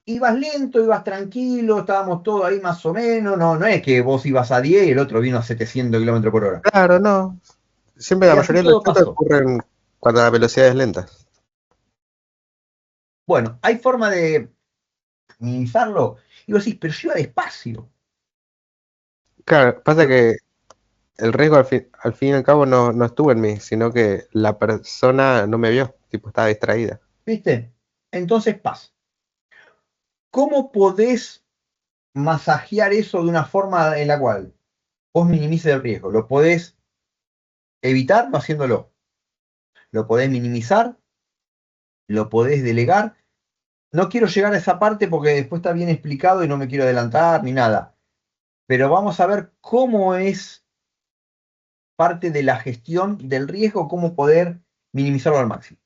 ibas lento, ibas tranquilo, estábamos todos ahí más o menos. No, no es que vos ibas a 10 y el otro vino a 700 kilómetros por hora. Claro, no. Siempre la Y así mayoría de los todo choques pasó. ocurren cuando la velocidad es lenta. Bueno, hay forma de minimizarlo. Y vos decís, pero yo iba despacio. Claro, pasa Pero, que el riesgo al fin y al cabo no estuvo en mí, sino que la persona no me vio, tipo estaba distraída. ¿viste? Entonces pasa. ¿Cómo podés masajear eso de una forma en la cual vos minimices el riesgo? Lo podés evitar no haciéndolo. Lo podés minimizar, lo podés delegar. No quiero llegar a esa parte porque después está bien explicado y no me quiero adelantar ni nada. Pero vamos a ver cómo es parte de la gestión del riesgo, cómo poder minimizarlo al máximo.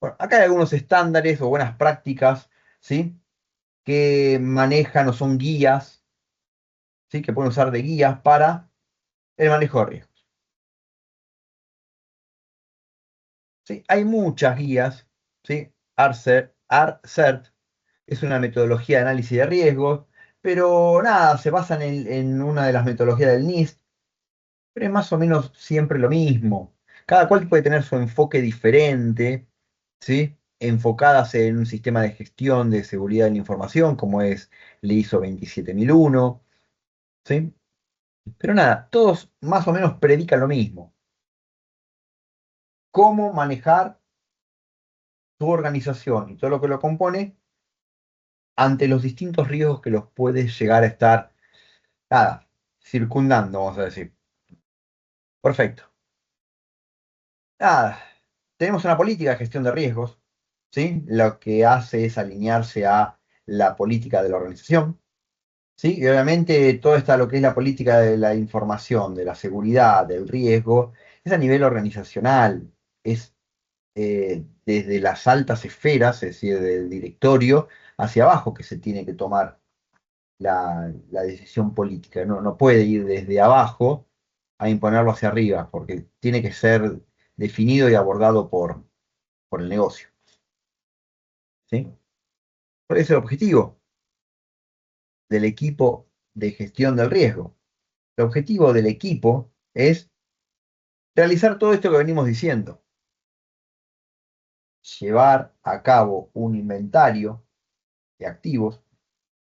Bueno, acá hay algunos estándares o buenas prácticas, ¿sí? Que manejan o son guías, ¿sí? Que pueden usar de guías para el manejo de riesgos. ¿Sí? Hay muchas guías, ¿sí? ARCERT es una metodología de análisis de riesgos, pero nada, se basan en una de las metodologías del NIST, pero es más o menos siempre lo mismo. Cada cual puede tener su enfoque diferente, ¿sí? Enfocadas en un sistema de gestión de seguridad de la información, como es el ISO 27001, ¿sí? Pero nada, todos más o menos predican lo mismo. Cómo manejar tu organización y todo lo que lo compone ante los distintos riesgos que los puedes llegar a estar, nada, circundando, vamos a decir. Perfecto. Nada, tenemos una política de gestión de riesgos, ¿sí? Lo que hace es alinearse a la política de la organización, ¿sí? Y obviamente todo está lo que es la política de la información, de la seguridad, del riesgo, es a nivel organizacional, es desde las altas esferas, es decir, del directorio, hacia abajo que se tiene que tomar la decisión política. No puede ir desde abajo a imponerlo hacia arriba, porque tiene que ser definido y abordado por el negocio. ¿Sí? ¿Cuál es el objetivo del equipo de gestión del riesgo? El objetivo del equipo es realizar todo esto que venimos diciendo. Llevar a cabo un inventario de activos,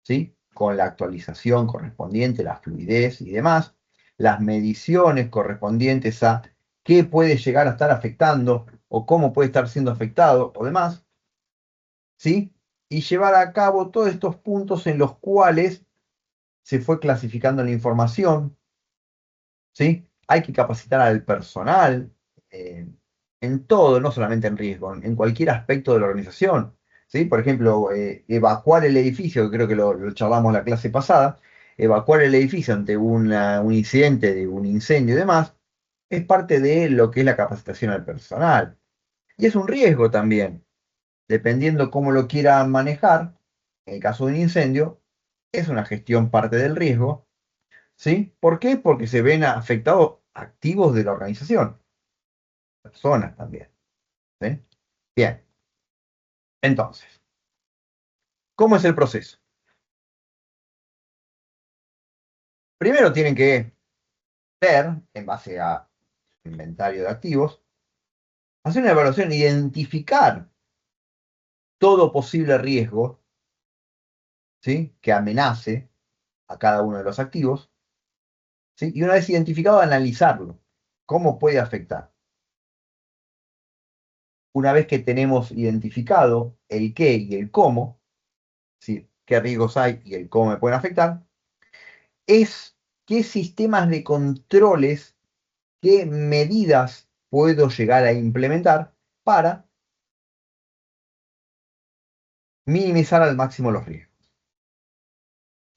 ¿sí? Con la actualización correspondiente, la fluidez y demás, las mediciones correspondientes a qué puede llegar a estar afectando o cómo puede estar siendo afectado o demás, ¿sí? Y llevar a cabo todos estos puntos en los cuales se fue clasificando la información, ¿sí? Hay que capacitar al personal eh, en todo, no solamente en riesgo, en cualquier aspecto de la organización, ¿sí? Por ejemplo, evacuar el edificio, que creo que lo charlamos la clase pasada, evacuar el edificio ante un incidente de un incendio y demás, es parte de lo que es la capacitación al personal. Y es un riesgo también, dependiendo cómo lo quieran manejar, en el caso de un incendio, es una gestión parte del riesgo. ¿Sí? ¿Por qué? Porque se ven afectados activos de la organización, personas también. ¿Sí? Bien, entonces, ¿cómo es el proceso? Primero tienen que ver, en base a inventario de activos, hacer una evaluación, identificar todo posible riesgo, ¿sí? Que amenace a cada uno de los activos, ¿sí? Y una vez identificado, analizarlo. ¿Cómo puede afectar? Una vez que tenemos identificado el qué y el cómo, ¿sí? Qué riesgos hay y el cómo me pueden afectar, es qué sistemas de controles, qué medidas puedo llegar a implementar para minimizar al máximo los riesgos.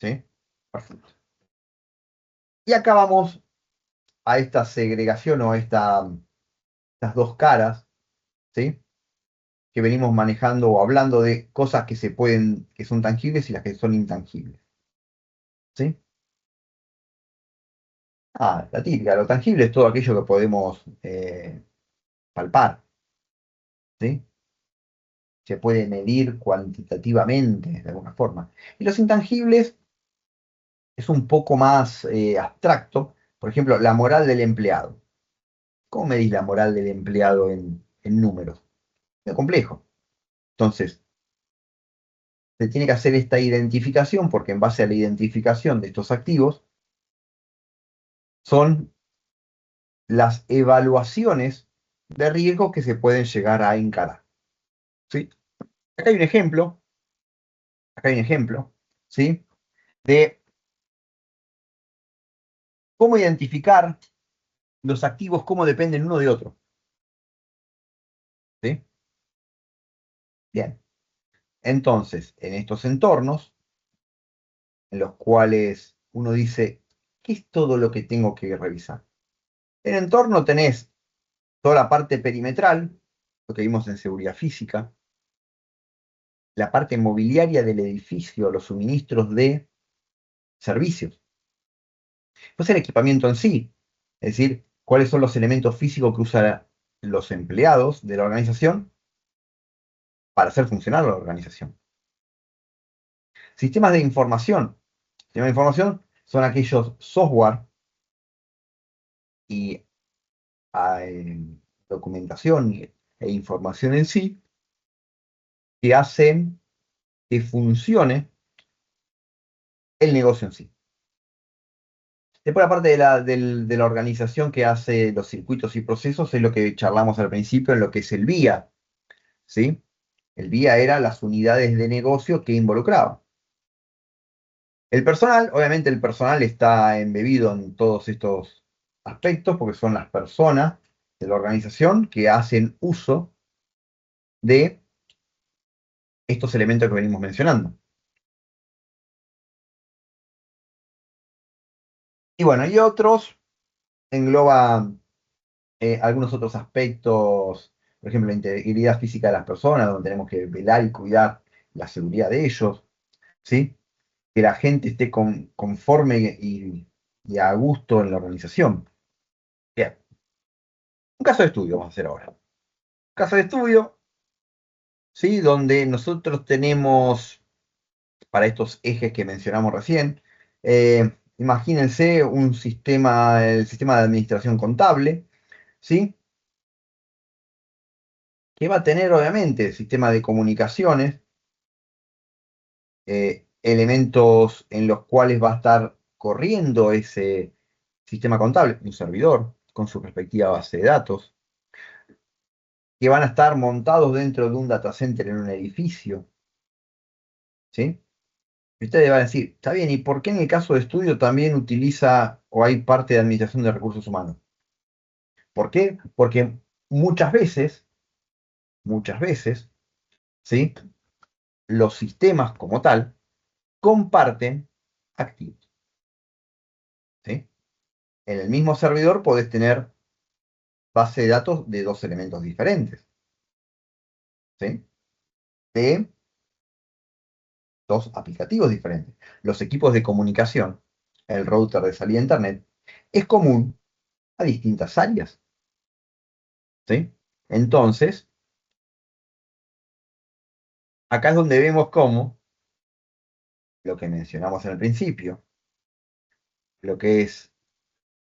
¿Sí? Perfecto. Y acá vamos a esta segregación o estas dos caras, ¿sí? Que venimos manejando o hablando de cosas que se pueden, que son tangibles y las que son intangibles. ¿Sí? La típica, lo tangible es todo aquello que podemos palpar, ¿sí? Se puede medir cuantitativamente de alguna forma. Y los intangibles es un poco más abstracto. Por ejemplo, la moral del empleado. ¿Cómo medís la moral del empleado en números? Es complejo. Entonces, se tiene que hacer esta identificación porque en base a la identificación de estos activos son las evaluaciones de riesgos que se pueden llegar a encarar. ¿Sí? Acá hay un ejemplo, ¿sí? De cómo identificar los activos, cómo dependen uno de otro. ¿Sí? Bien. Entonces, en estos entornos, en los cuales uno dice, ¿qué es todo lo que tengo que revisar? En el entorno tenés toda la parte perimetral, lo que vimos en seguridad física, la parte mobiliaria del edificio, los suministros de servicios. Pues el equipamiento en sí, es decir, cuáles son los elementos físicos que usan los empleados de la organización para hacer funcionar la organización. Sistemas de información. Sistemas de información son aquellos software y documentación e información en sí que hacen que funcione el negocio en sí. Después la parte de la organización que hace los circuitos y procesos es lo que charlamos al principio en lo que es el VIA, ¿sí? El VIA era las unidades de negocio que involucraba. El personal, obviamente el personal está embebido en todos estos aspectos porque son las personas de la organización que hacen uso de estos elementos que venimos mencionando. Y bueno, y otros engloba algunos otros aspectos, por ejemplo, la integridad física de las personas, donde tenemos que velar y cuidar la seguridad de ellos, ¿sí? Que la gente esté conforme y a gusto en la organización. Bien, un caso de estudio vamos a hacer ahora. Un caso de estudio, ¿sí? Donde nosotros tenemos, para estos ejes que mencionamos recién, imagínense un sistema, el sistema de administración contable, ¿sí? Que va a tener, obviamente, sistema de comunicaciones, elementos en los cuales va a estar corriendo ese sistema contable, un servidor con su respectiva base de datos, que van a estar montados dentro de un data center en un edificio, ¿sí? Y ustedes van a decir, está bien, ¿y por qué en el caso de estudio también utiliza o hay parte de administración de recursos humanos? ¿Por qué? Porque muchas veces, ¿sí? Los sistemas como tal comparten activos, ¿sí? En el mismo servidor podés tener base de datos de dos elementos diferentes, ¿sí? De dos aplicativos diferentes. Los equipos de comunicación, el router de salida a Internet, es común a distintas áreas, ¿sí? Entonces, acá es donde vemos cómo lo que mencionamos en el principio, lo que es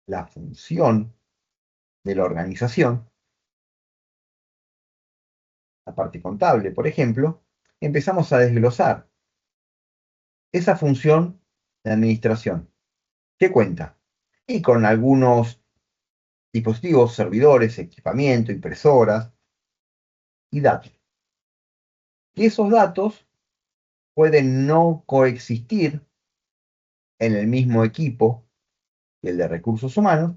la función de la organización, la parte contable, por ejemplo, empezamos a desglosar esa función de administración. ¿Qué cuenta? Y con algunos dispositivos, servidores, equipamiento, impresoras y datos. Y esos datos pueden no coexistir en el mismo equipo que el de recursos humanos,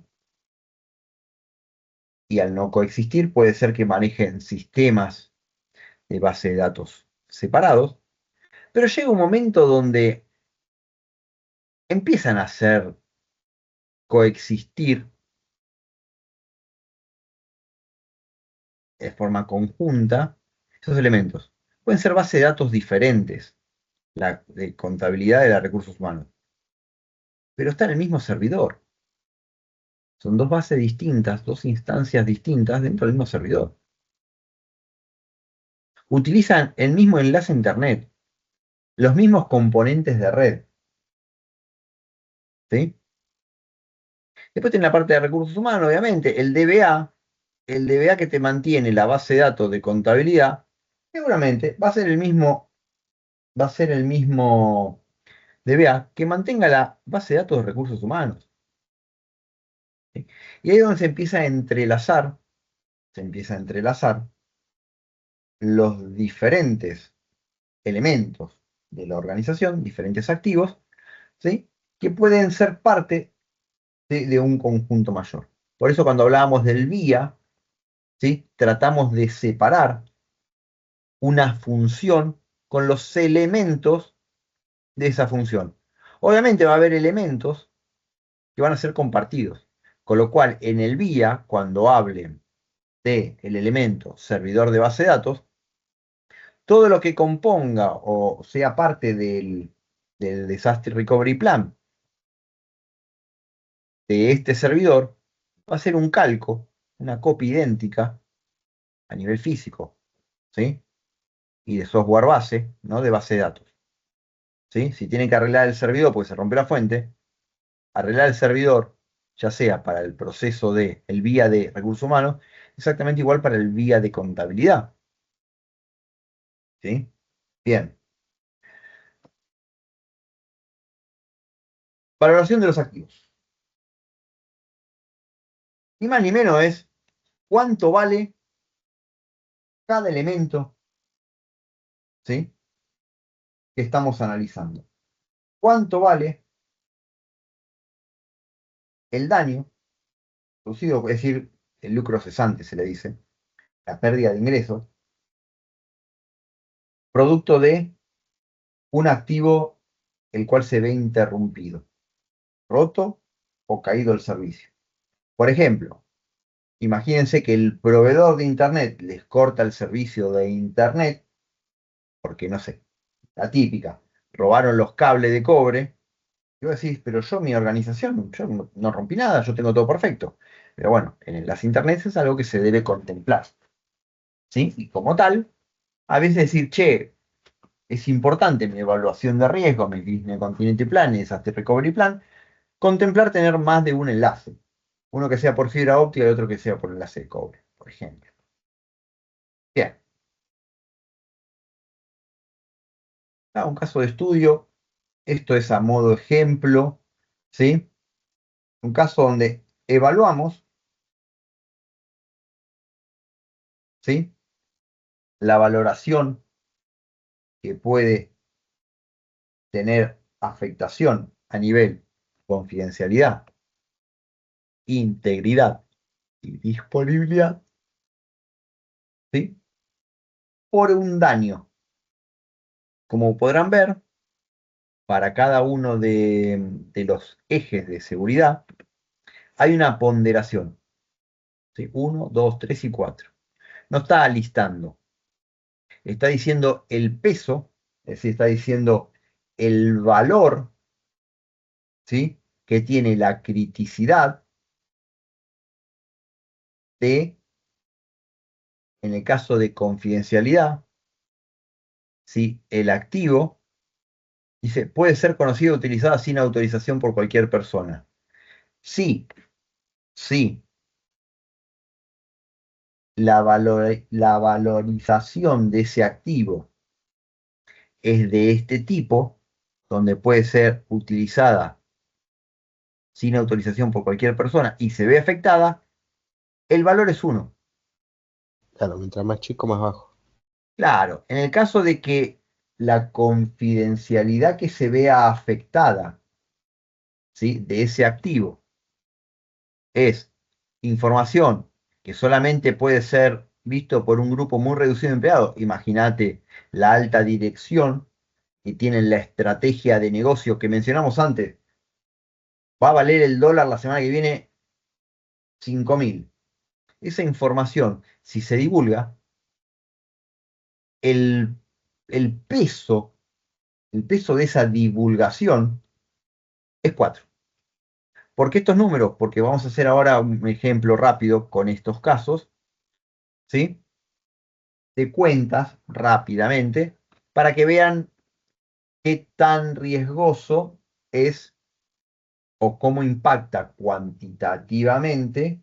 y al no coexistir puede ser que manejen sistemas de base de datos separados, pero llega un momento donde empiezan a hacer coexistir de forma conjunta esos elementos. Pueden ser bases de datos diferentes, la de contabilidad de los recursos humanos, pero está en el mismo servidor. Son dos bases distintas, dos instancias distintas dentro del mismo servidor. Utilizan el mismo enlace a Internet, los mismos componentes de red, ¿sí? Después tiene la parte de recursos humanos, obviamente, el DBA que te mantiene la base de datos de contabilidad, seguramente va a ser el mismo DBA que mantenga la base de datos de recursos humanos, ¿sí? Y ahí es donde se empieza a entrelazar los diferentes elementos de la organización, diferentes activos, ¿sí? Que pueden ser parte de un conjunto mayor. Por eso cuando hablábamos del vía, ¿sí? Tratamos de separar una función con los elementos de esa función. Obviamente va a haber elementos que van a ser compartidos, con lo cual en el vía, cuando hable del elemento servidor de base de datos, todo lo que componga o sea parte del Disaster Recovery Plan de este servidor va a ser un calco, una copia idéntica a nivel físico, ¿sí? Y de software base, ¿no? De base de datos, ¿sí? Si tienen que arreglar el servidor porque se rompe la fuente, arreglar el servidor, ya sea para el proceso de el vía de recursos humanos, exactamente igual para el vía de contabilidad, ¿sí? Bien. Valoración de los activos. Ni más ni menos es cuánto vale cada elemento, ¿sí? Que estamos analizando. cuánto vale el daño producido, es decir, el lucro cesante se le dice, la pérdida de ingresos, producto de un activo el cual se ve interrumpido, roto o caído el servicio. Por ejemplo, imagínense que el proveedor de Internet les corta el servicio de Internet, porque no sé, la típica, robaron los cables de cobre. Y vos decís, pero yo, mi organización, yo no rompí nada, yo tengo todo perfecto. Pero bueno, en las internets es algo que se debe contemplar. ¿Sí? Y como tal, a veces decir, che, es importante mi evaluación de riesgo, mi Business Continuity Plan, y Disaster Recovery Plan, contemplar tener más de un enlace. Uno que sea por fibra óptica y otro que sea por enlace de cobre, por ejemplo. Bien. Un caso de estudio, esto es a modo ejemplo, ¿sí? Un caso donde evaluamos, ¿sí? La valoración que puede tener afectación a nivel confidencialidad, integridad y disponibilidad, ¿sí? Por un daño. Como podrán ver, para cada uno de los ejes de seguridad hay una ponderación, ¿sí? 1, 2, 3 y 4. No está listando, está diciendo el peso, es decir, está diciendo el valor, ¿sí? Que tiene la criticidad de, en el caso de confidencialidad, ¿sí? El activo, dice, puede ser conocido o utilizado sin autorización por cualquier persona. Sí, sí, la valorización de ese activo es de este tipo, donde puede ser utilizada sin autorización por cualquier persona y se ve afectada, el valor es 1. Claro, mientras más chico, más bajo. Claro, en el caso de que la confidencialidad que se vea afectada, ¿sí? De ese activo es información que solamente puede ser visto por un grupo muy reducido de empleados. Imagínate la alta dirección que tienen la estrategia de negocio que mencionamos antes. Va a valer el dólar la semana que viene 5.000. Esa información, si se divulga, el, el peso, el peso de esa divulgación es 4. ¿Por qué estos números? Porque vamos a hacer ahora un ejemplo rápido con estos casos, ¿sí? De cuentas rápidamente para que vean qué tan riesgoso es o cómo impacta cuantitativamente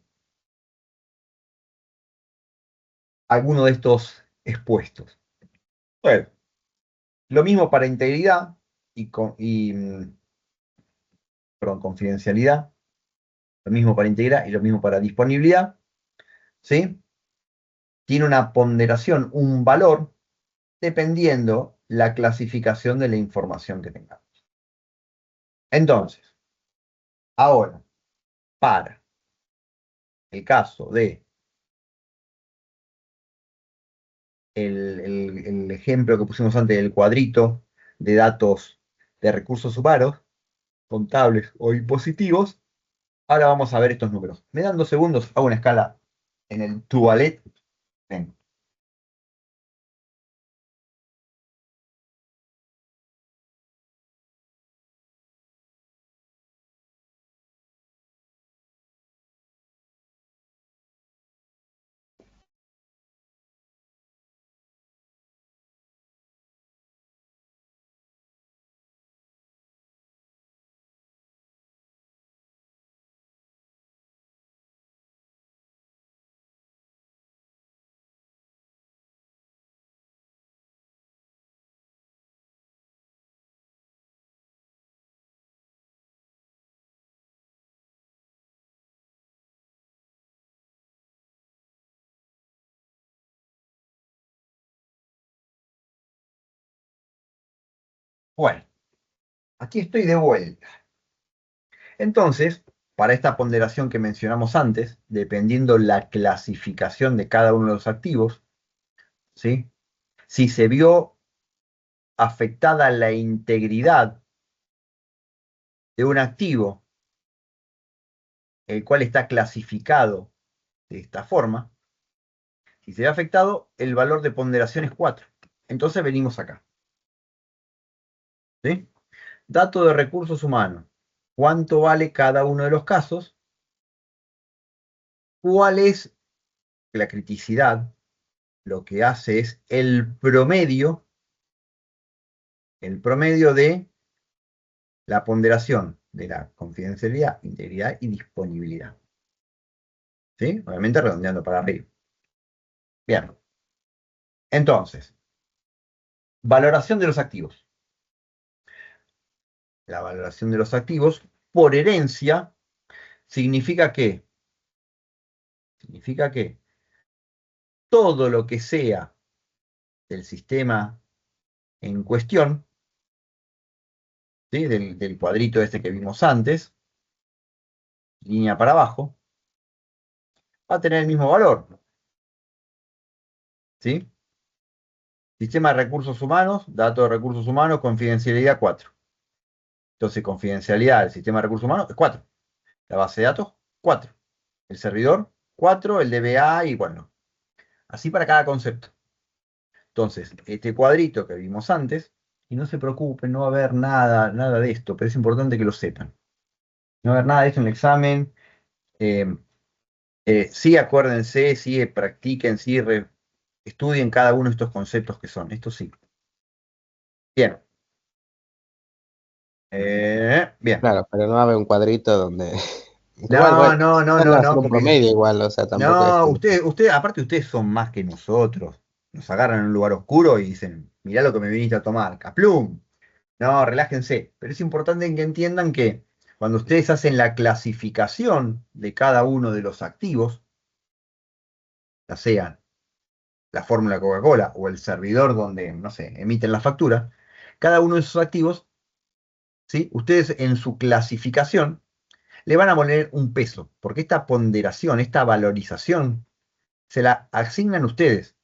alguno de estos expuestos. Bueno, lo mismo para integridad perdón, confidencialidad, lo mismo para integridad y lo mismo para disponibilidad, ¿sí? Tiene una ponderación, un valor, dependiendo la clasificación de la información que tengamos. Entonces, ahora, para el caso de el ejemplo que pusimos antes del cuadrito de datos de recursos humanos, contables o impositivos, ahora vamos a ver estos números. Me dan 2 segundos, hago una escala en el tuvalet. Ven. Bueno, Aquí estoy de vuelta. Entonces, para esta ponderación que mencionamos antes, dependiendo la clasificación de cada uno de los activos, ¿sí? Si se vio afectada la integridad de un activo, el cual está clasificado de esta forma, si se ve afectado, el valor de ponderación es 4. Entonces venimos acá. ¿Sí? Dato de recursos humanos. ¿Cuánto vale cada uno de los casos? ¿Cuál es la criticidad? Lo que hace es el promedio de la ponderación de la confidencialidad, integridad y disponibilidad. ¿Sí? Obviamente redondeando para arriba. Bien. Entonces, valoración de los activos. La valoración de los activos por herencia significa que todo lo que sea del sistema en cuestión, ¿sí? Del cuadrito este que vimos antes, línea para abajo, va a tener el mismo valor. ¿Sí? Sistema de recursos humanos, datos de recursos humanos, confidencialidad 4. Entonces, confidencialidad del sistema de recursos humanos es 4. La base de datos, 4. El servidor, 4. El DBA y bueno. Así para cada concepto. Entonces, este cuadrito que vimos antes, y no se preocupen, no va a haber nada de esto, pero es importante que lo sepan. No va a haber nada de esto en el examen. Sí, acuérdense, sí, practiquen, sí, estudien cada uno de estos conceptos que son. Esto sí. Bien. Bien. Claro, pero no va a haber un cuadrito donde. Igual, No, bueno, no, no, van no, a no, hacer un porque promedio igual, o sea, tampoco es no, que. aparte ustedes son más que nosotros. Nos agarran en un lugar oscuro y dicen, mirá lo que me viniste a tomar, caplum. No, relájense. Pero es importante que entiendan que cuando ustedes hacen la clasificación de cada uno de los activos, ya sean la fórmula Coca-Cola o el servidor donde, no sé, emiten la factura, cada uno de esos activos, ¿sí? Ustedes en su clasificación le van a poner un peso, porque esta ponderación, esta valorización, se la asignan ustedes.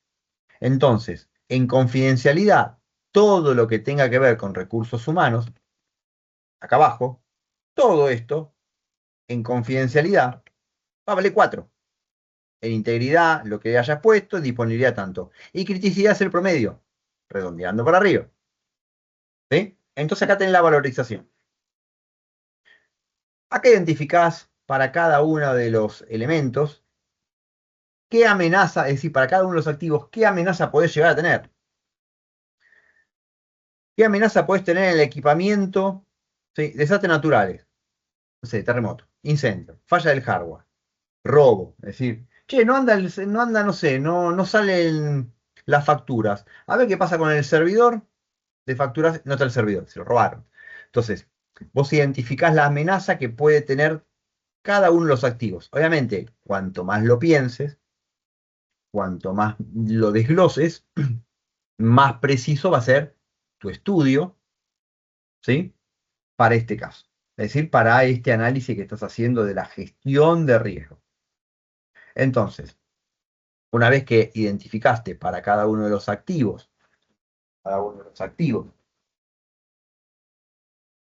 Entonces, en confidencialidad, todo lo que tenga que ver con recursos humanos, acá abajo, todo esto, en confidencialidad, va a valer 4. En integridad, lo que hayas puesto, disponibilidad tanto. Y criticidad es el promedio, redondeando para arriba. ¿Sí? Entonces acá tenés la valorización. Acá identificás para cada uno de los elementos qué amenaza, es decir, para cada uno de los activos, qué amenaza podés llegar a tener. ¿Qué amenaza podés tener en el equipamiento? ¿Sí? Desastres naturales. No sé, terremoto, incendio, falla del hardware, robo. Es decir, che, no anda, no sé, no salen las facturas. A ver qué pasa con el servidor de facturas. No está el servidor, se lo robaron. Entonces, vos identificás la amenaza que puede tener cada uno de los activos. Obviamente, cuanto más lo pienses, cuanto más lo desgloses, más preciso va a ser tu estudio, ¿sí? Para este caso. Es decir, para este análisis que estás haciendo de la gestión de riesgo. Entonces, una vez que identificaste para cada uno de los activos,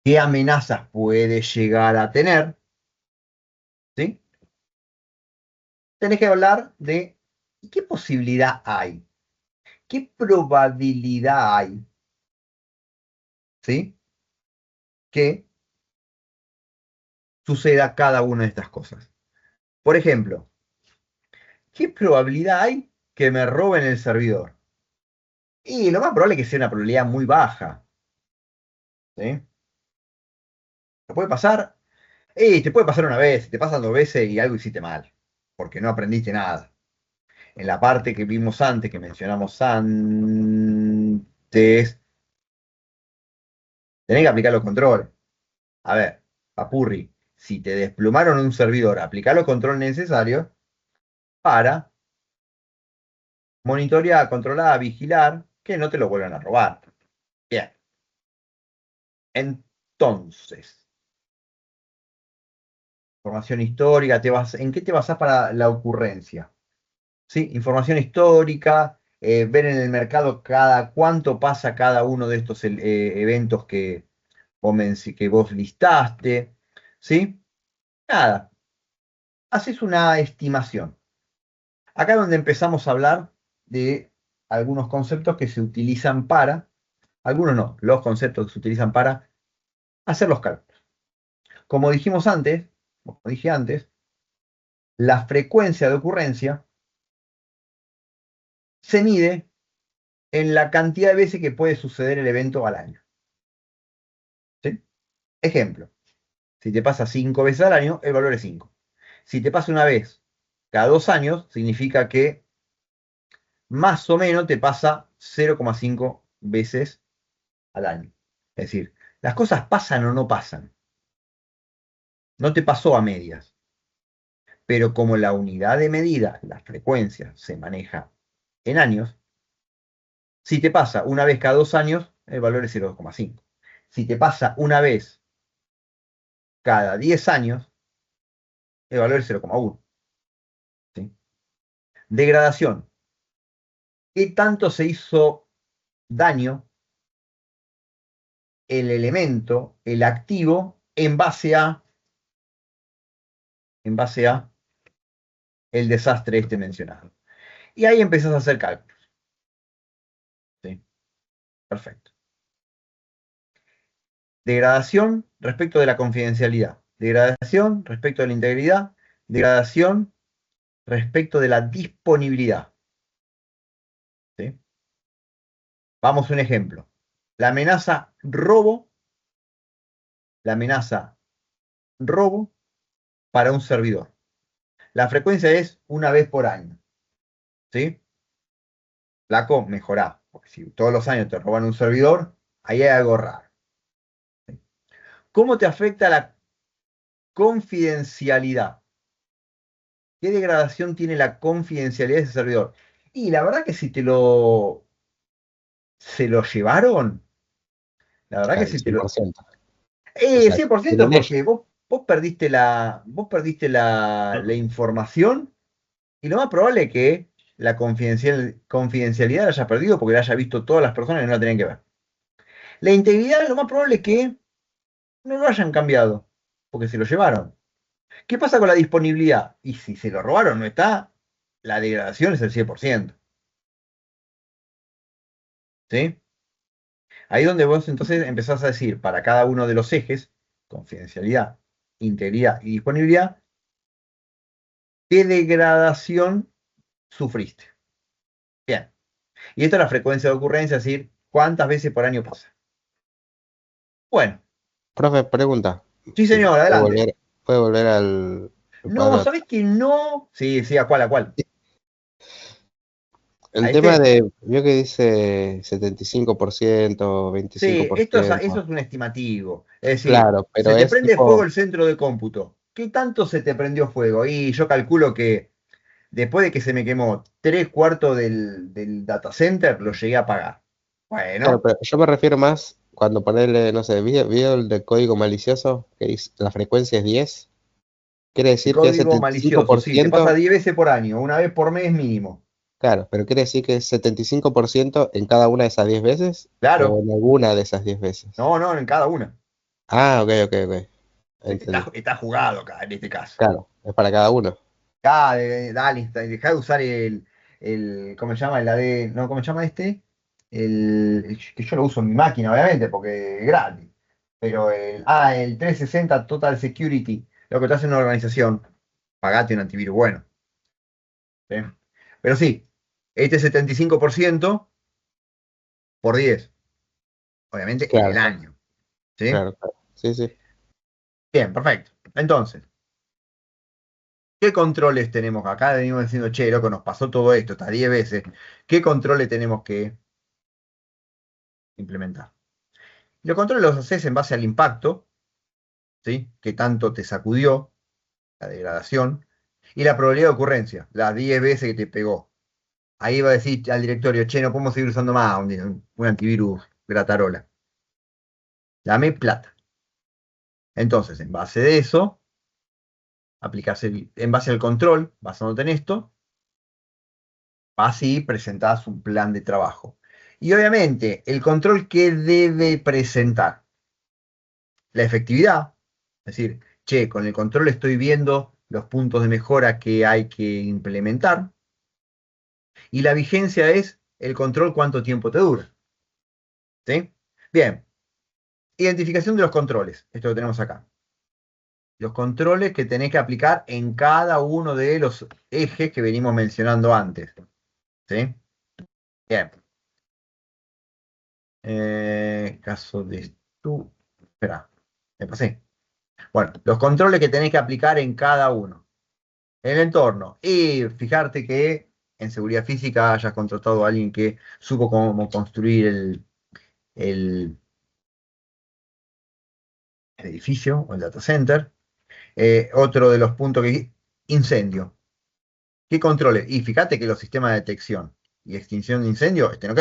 qué amenazas puede llegar a tener, ¿sí? Tenés que hablar de qué posibilidad hay, qué probabilidad hay, ¿sí? Que suceda cada una de estas cosas. Por ejemplo, ¿qué probabilidad hay que me roben el servidor? Y lo más probable es que sea una probabilidad muy baja, ¿sí? ¿Te puede pasar? Y te puede pasar una vez, te pasa 2 veces y algo hiciste mal, porque no aprendiste nada. En la parte que vimos antes, que mencionamos antes, tenés que aplicar los controles. A ver, papurri, si te desplumaron un servidor, aplica los controles necesarios para monitorear, controlar, vigilar, que no te lo vuelvan a robar. Bien. Entonces, información histórica, ¿en qué te basás para la ocurrencia? ¿Sí? Información histórica, ver en el mercado cada cuánto pasa cada uno de estos eventos que vos listaste, ¿sí? Nada, haces una estimación. Acá es donde empezamos a hablar de algunos conceptos que se utilizan algunos no, los conceptos que se utilizan para hacer los cálculos. Como dije antes, la frecuencia de ocurrencia se mide en la cantidad de veces que puede suceder el evento al año. ¿Sí? Ejemplo, si te pasa 5 veces al año, el valor es 5. Si te pasa una vez cada 2 años, significa que más o menos te pasa 0,5 veces al año. Es decir, las cosas pasan o no pasan. No te pasó a medias. Pero como la unidad de medida, la frecuencia, se maneja en años, si te pasa una vez cada 2 años, el valor es 0,5. Si te pasa una vez cada 10 años, el valor es 0,1. ¿Sí? Degradación. ¿Qué tanto se hizo daño el elemento, el activo, en base a el desastre mencionado? Y ahí empezás a hacer cálculos. ¿Sí? Perfecto. Degradación respecto de la confidencialidad. Degradación respecto de la integridad. Degradación respecto de la disponibilidad. ¿Sí? Vamos a un ejemplo. La amenaza robo para un servidor. La frecuencia es una vez por año. ¿Sí? Flaco, mejorá. Porque si todos los años te roban un servidor, ahí hay algo raro. ¿Sí? ¿Cómo te afecta la confidencialidad? ¿Qué degradación tiene la confidencialidad de ese servidor? Y la verdad que si se lo llevaron, la verdad que Claro, si te lo... 100%. O sea, 100% tienen ellos. porque vos perdiste la información y lo más probable es que la confidencialidad la haya perdido porque la haya visto todas las personas que no la tenían que ver. La integridad lo más probable es que no lo hayan cambiado porque se lo llevaron. ¿Qué pasa con la disponibilidad? Y si se lo robaron, no está, la degradación es el 100%. ¿Sí? Ahí donde vos entonces empezás a decir para cada uno de los ejes, confidencialidad, integridad y disponibilidad, qué degradación sufriste. Bien. Y esta es la frecuencia de ocurrencia, es decir, cuántas veces por año pasa. Bueno, Profe, pregunta. sí señor, adelante. Puede volver al No, cuadro? ¿sabés que no? Sí, sí, ¿a cuál, a cuál? ¿A El tema este? de, vio que dice 75%, Sí, eso 25%. es un estimativo. Es decir, Claro, se pero te es prende fuego tipo, el centro de cómputo. ¿Qué tanto se te prendió fuego? Y yo calculo que después de que se me quemó 3/4 del data center, lo llegué a pagar. claro, Bueno, pero yo me refiero más cuando ponerle, no sé, vio el de código malicioso, que dice, la frecuencia es 10, quiere el decir que es código malicioso, sí, te pasa 75%, 10 veces por año, una vez por mes mínimo. claro, pero quiere decir que es 75% en cada una de esas 10 veces o Claro, en alguna de esas 10 veces. no, no, en cada una. Ah, ok, entendí. Está jugado acá, en este caso. Claro, es para cada uno. Dale, dejá de usar ¿cómo se llama? El AD, no, ¿cómo se llama este? Que yo lo uso en mi máquina, obviamente, porque es gratis. Pero el 360 Total Security, lo que te hace en una organización, pagate un antivirus bueno. ¿Sí? Pero sí, este 75% por 10, obviamente en el Claro, año. ¿Sí? claro. Sí, sí. Bien, perfecto. Entonces, ¿qué controles tenemos acá? Venimos diciendo, che, loco, nos pasó todo esto, hasta 10 veces. ¿Qué controles tenemos que implementar? Los controles los haces en base al impacto, ¿sí? Que tanto te sacudió, la degradación, y la probabilidad de ocurrencia, las 10 veces que te pegó. Ahí va a decir al directorio, che, no podemos seguir usando más un antivirus gratarola. Dame plata. Entonces, en base de eso, en base al control, basándote en esto, vas y presentás un plan de trabajo. Y obviamente, el control que debe presentar la efectividad, es decir, che, con el control estoy viendo los puntos de mejora que hay que implementar, y la vigencia es el control cuánto tiempo te dura. ¿Sí? Bien, identificación de los controles, esto lo tenemos acá. Los controles que tenés que aplicar en cada uno de los ejes que venimos mencionando antes. ¿Sí? Bien. Caso de esto. Espera, me pasé. Bueno, los controles que tenés que aplicar en cada uno. En el entorno. Y fijarte que en seguridad física hayas contratado a alguien que supo cómo construir el edificio o el data center. Otro de los puntos que incendio. ¿Qué controles? Y fíjate que los sistemas de detección y extinción de incendio estén ok.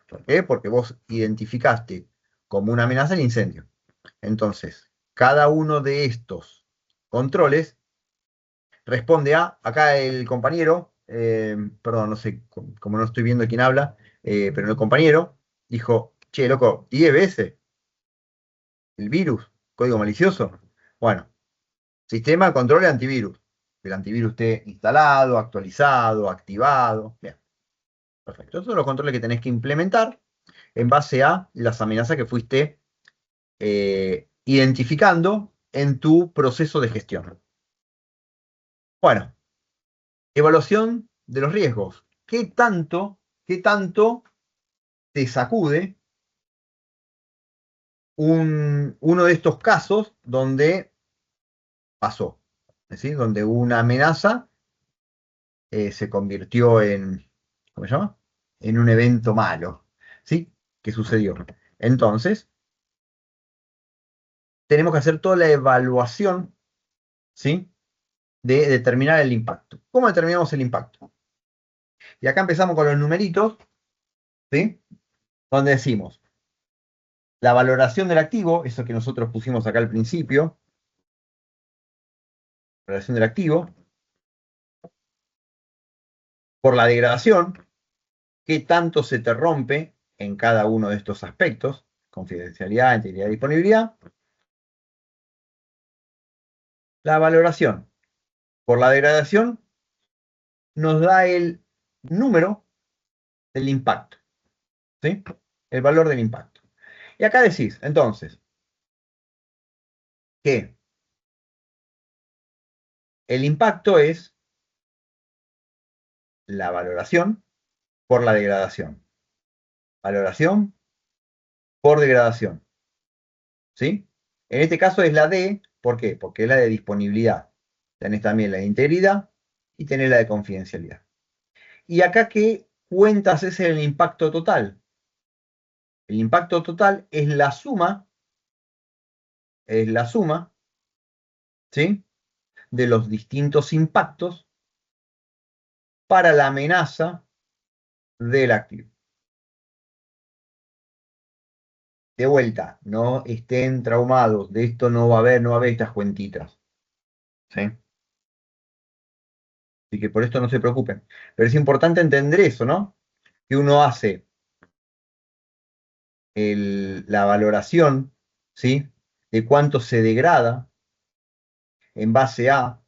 ¿Por qué? Porque vos identificaste como una amenaza el incendio. Entonces, cada uno de estos controles responde a, acá el compañero, perdón, no sé, como no estoy viendo quién habla, pero el compañero dijo, che, loco, 10 veces el virus, código malicioso. Bueno, sistema de control de antivirus. Que el antivirus esté instalado, actualizado, activado. Bien, perfecto. Esos son los controles que tenés que implementar en base a las amenazas que fuiste identificando en tu proceso de gestión. Bueno, evaluación de los riesgos. Qué tanto te sacude uno de estos casos donde pasó? Es decir, donde una amenaza se convirtió en, ¿cómo se llama? En un evento malo, ¿sí? ¿Qué sucedió? Entonces, tenemos que hacer toda la evaluación, ¿sí? De determinar el impacto. ¿Cómo determinamos el impacto? Y acá empezamos con los numeritos, ¿sí? Donde decimos, la valoración del activo, eso que nosotros pusimos acá al principio, valoración del activo, por la degradación, qué tanto se te rompe en cada uno de estos aspectos, confidencialidad, integridad y disponibilidad. La valoración por la degradación nos da el número del impacto, ¿sí? El valor del impacto. Y acá decís, entonces, que el impacto es la valoración por la degradación. Valoración por degradación, ¿sí? En este caso es la D, ¿por qué? Porque es la de disponibilidad. Tenés también la de integridad y tenés la de confidencialidad. Y acá, ¿qué cuentas es el impacto total? El impacto total es la suma, ¿sí? De los distintos impactos para la amenaza del activo. De vuelta, no estén traumados, de esto no va a haber estas cuentitas, ¿sí? Así que por esto no se preocupen. Pero es importante entender eso, ¿no? Que uno hace la valoración, ¿sí? De cuánto se degrada en base a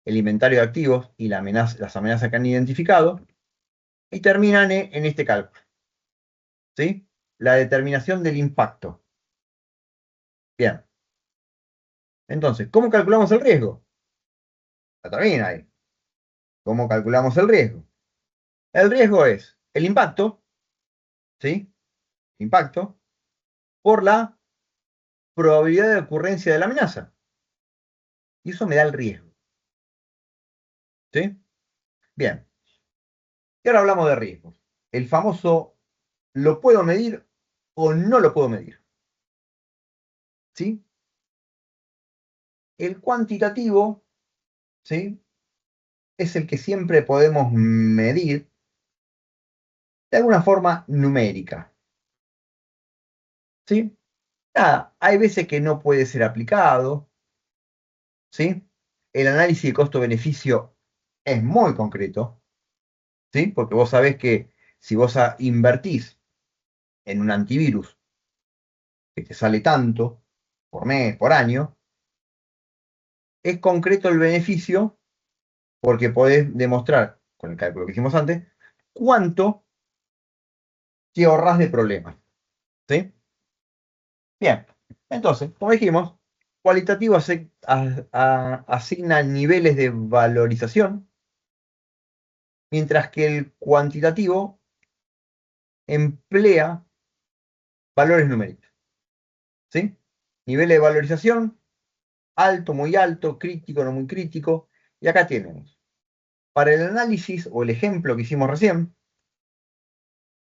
el inventario de activos y las amenazas que han identificado, y terminan en este cálculo, ¿sí? La determinación del impacto. Bien. Entonces, ¿cómo calculamos el riesgo? La termina ahí. ¿Cómo calculamos el riesgo? El riesgo es el impacto, ¿sí? Impacto, por la probabilidad de ocurrencia de la amenaza. Y eso me da el riesgo, ¿sí? Bien. Y ahora hablamos de riesgos. El famoso, ¿lo puedo medir o no lo puedo medir? ¿Sí? El cuantitativo, ¿sí? Es el que siempre podemos medir de alguna forma numérica, ¿sí? Nada, hay veces que no puede ser aplicado, ¿sí? El análisis de costo-beneficio es muy concreto, ¿sí? Porque vos sabés que si vos invertís en un antivirus que te sale tanto por mes, por año, es concreto el beneficio porque podés demostrar, con el cálculo que hicimos antes, cuánto te ahorrás de problemas, ¿sí? Bien, entonces, como dijimos, cualitativo asigna niveles de valorización, mientras que el cuantitativo emplea valores numéricos, ¿sí? Niveles de valorización, alto, muy alto, crítico, no muy crítico, y acá tenemos, para el análisis o el ejemplo que hicimos recién,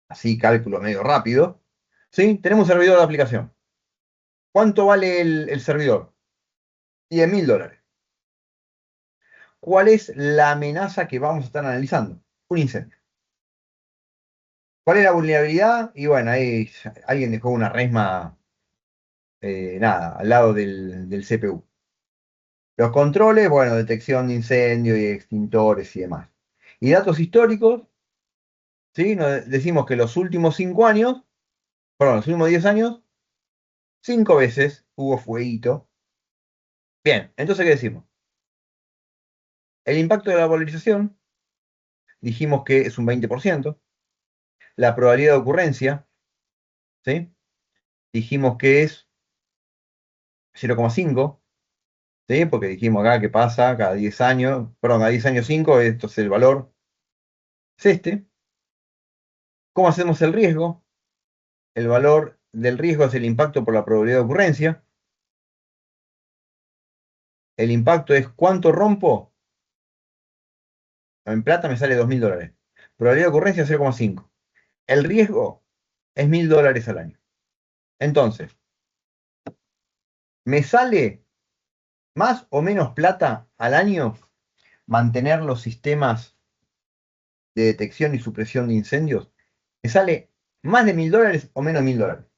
así cálculo medio rápido, ¿sí? Tenemos un servidor de aplicación. ¿Cuánto vale el servidor? $10.000. ¿Cuál es la amenaza que vamos a estar analizando? Un incendio. ¿Cuál es la vulnerabilidad? Y bueno, ahí alguien dejó una resma, nada, al lado del CPU. Los controles, bueno, detección de incendio y extintores y demás. Y datos históricos, ¿sí? Decimos que los últimos 5 años, perdón, los últimos 10 años, 5 veces hubo fueguito. Bien, entonces, ¿qué decimos? El impacto de la valorización, dijimos que es un 20%. La probabilidad de ocurrencia, ¿sí? Dijimos que es 0,5, ¿sí? Porque dijimos acá que pasa cada 10 años, perdón, cada 10 años 5, esto es el valor, es este. ¿Cómo hacemos el riesgo? El valor del riesgo es el impacto por la probabilidad de ocurrencia. El impacto es cuánto rompo. En plata me sale $2.000. Probabilidad de ocurrencia 0,5. El riesgo es $1.000 al año. Entonces, ¿me sale más o menos plata al año mantener los sistemas de detección y supresión de incendios? ¿Me sale más de $1.000 o menos de $1.000?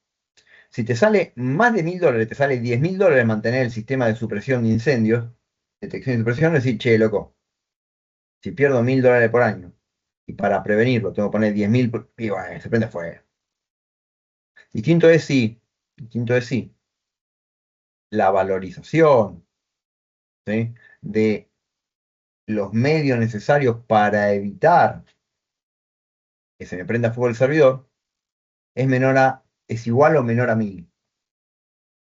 Si te sale más de $1.000, te sale $10.000 mantener el sistema de supresión de incendios, detección y supresión, decir, che, loco, si pierdo $1.000 por año y para prevenirlo tengo que poner 10.000, y bueno, se prende fuego. Distinto es si la valorización, ¿sí? De los medios necesarios para evitar que se me prenda fuego el servidor es igual o menor a 1.000.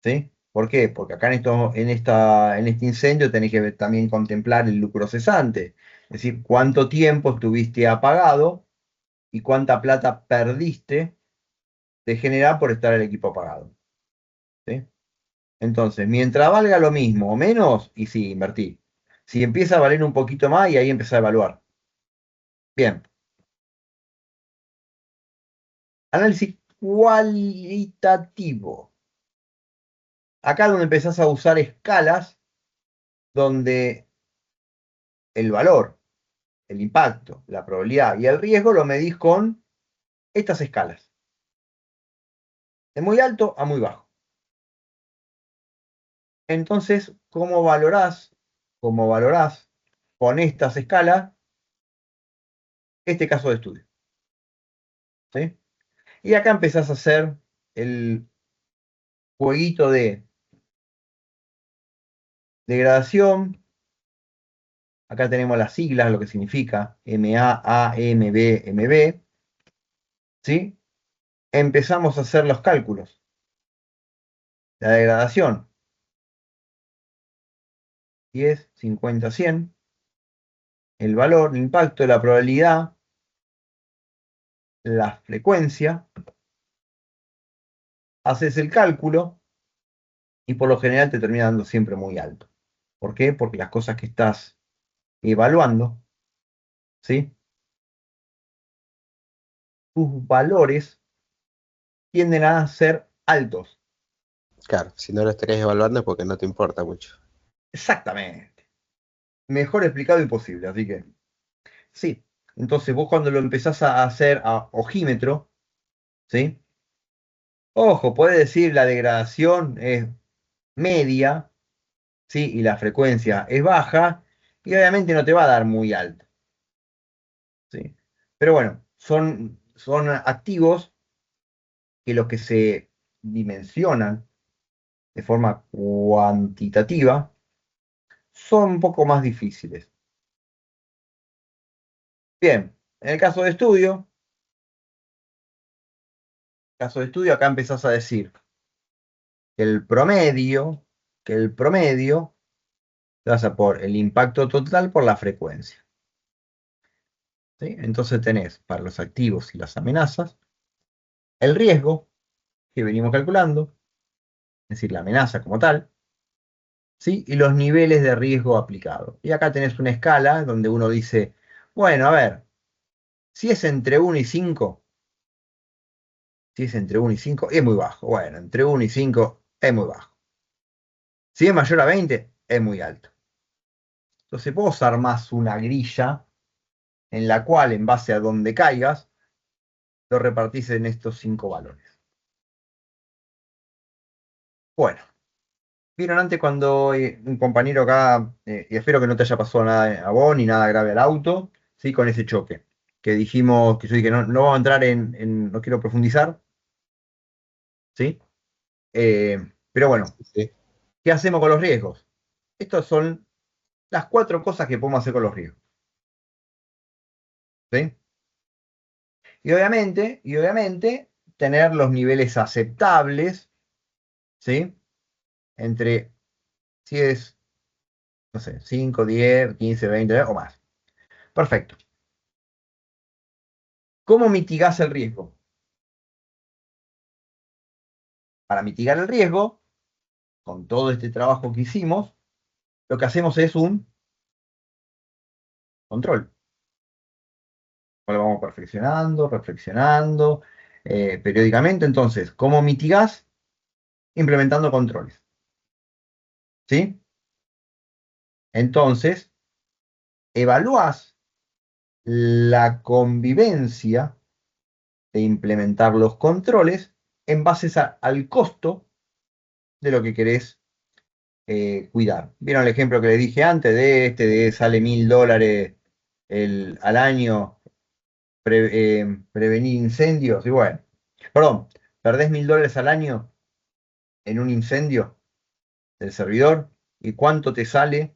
¿Sí? ¿Por qué? Porque acá en este incendio tenés que también contemplar el lucro cesante, es decir, cuánto tiempo estuviste apagado y cuánta plata perdiste de generar por estar el equipo apagado. ¿Sí? Entonces, mientras valga lo mismo o menos, y sí, invertí. Si empieza a valer un poquito más, y ahí empieza a evaluar. Bien. Análisis cualitativo. Acá donde empezás a usar escalas donde el valor, el impacto, la probabilidad y el riesgo lo medís con estas escalas. De muy alto a muy bajo. Entonces, ¿cómo valorás? ¿Cómo valorás con estas escalas este caso de estudio? ¿Sí? Y acá empezás a hacer el jueguito de degradación. Acá tenemos las siglas, lo que significa MAAMB, ¿sí? Empezamos a hacer los cálculos. La degradación, 10, 50, 100. El valor, el impacto, la probabilidad, la frecuencia. Haces el cálculo y por lo general te termina dando siempre muy alto. ¿Por qué? Porque las cosas que estás evaluando, ¿sí? Tus valores tienden a ser altos. Claro, si no lo estarías evaluando es porque no te importa mucho. Exactamente. Mejor explicado imposible, así que sí. Entonces vos cuando lo empezás a hacer a ojímetro, ¿sí? Ojo, puede decir la degradación es media, ¿sí? Y la frecuencia es baja, y obviamente no te va a dar muy alto, ¿sí? Pero bueno, son activos que los que se dimensionan de forma cuantitativa son un poco más difíciles. Bien, en el caso de estudio, acá empezás a decir que el promedio se basa por el impacto total por la frecuencia, ¿sí? Entonces tenés para los activos y las amenazas el riesgo que venimos calculando, es decir, la amenaza como tal, ¿sí? Y los niveles de riesgo aplicado. Y acá tenés una escala donde uno dice, bueno, a ver, si es entre 1 y 5, si es entre 1 y 5, es muy bajo. Bueno, entre 1 y 5 es muy bajo. Si es mayor a 20, es muy alto. Entonces vos armás una grilla en la cual, en base a donde caigas, lo repartís en estos 5 valores. Bueno, vieron antes cuando un compañero acá, y espero que no te haya pasado nada a vos ni nada grave al auto, ¿sí? Con ese choque, que dijimos, que yo dije, no, no vamos a entrar no quiero profundizar, ¿sí? Pero bueno, Sí. ¿qué hacemos con los riesgos? Estas son las 4 cosas que podemos hacer con los riesgos, ¿sí? Y obviamente, tener los niveles aceptables, ¿sí? Entre, si es, no sé, 5, 10, 15, 20 o más. Perfecto. ¿Cómo mitigás el riesgo? Para mitigar el riesgo, con todo este trabajo que hicimos, lo que hacemos es un control. Lo vamos perfeccionando, reflexionando, periódicamente. Entonces, ¿cómo mitigás? Implementando controles. ¿Sí? Entonces, evaluás la convivencia de implementar los controles en base al costo de lo que querés cuidar. ¿Vieron el ejemplo que les dije antes de sale $1000 al año prevenir incendios? Y bueno, perdón, perdés $1000 al año en un incendio del servidor. ¿Y cuánto te sale?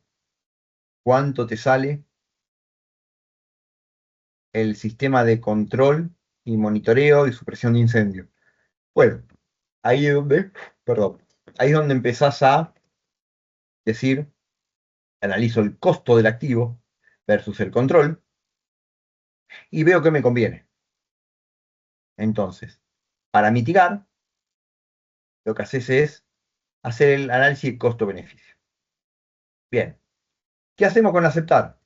¿Cuánto te sale el sistema de control y monitoreo y supresión de incendios? Bueno, ahí es donde, perdón, ahí es donde empezás a decir, analizo el costo del activo versus el control y veo que me conviene. Entonces, para mitigar, lo que haces es hacer el análisis de costo-beneficio. Bien, ¿qué hacemos con aceptar?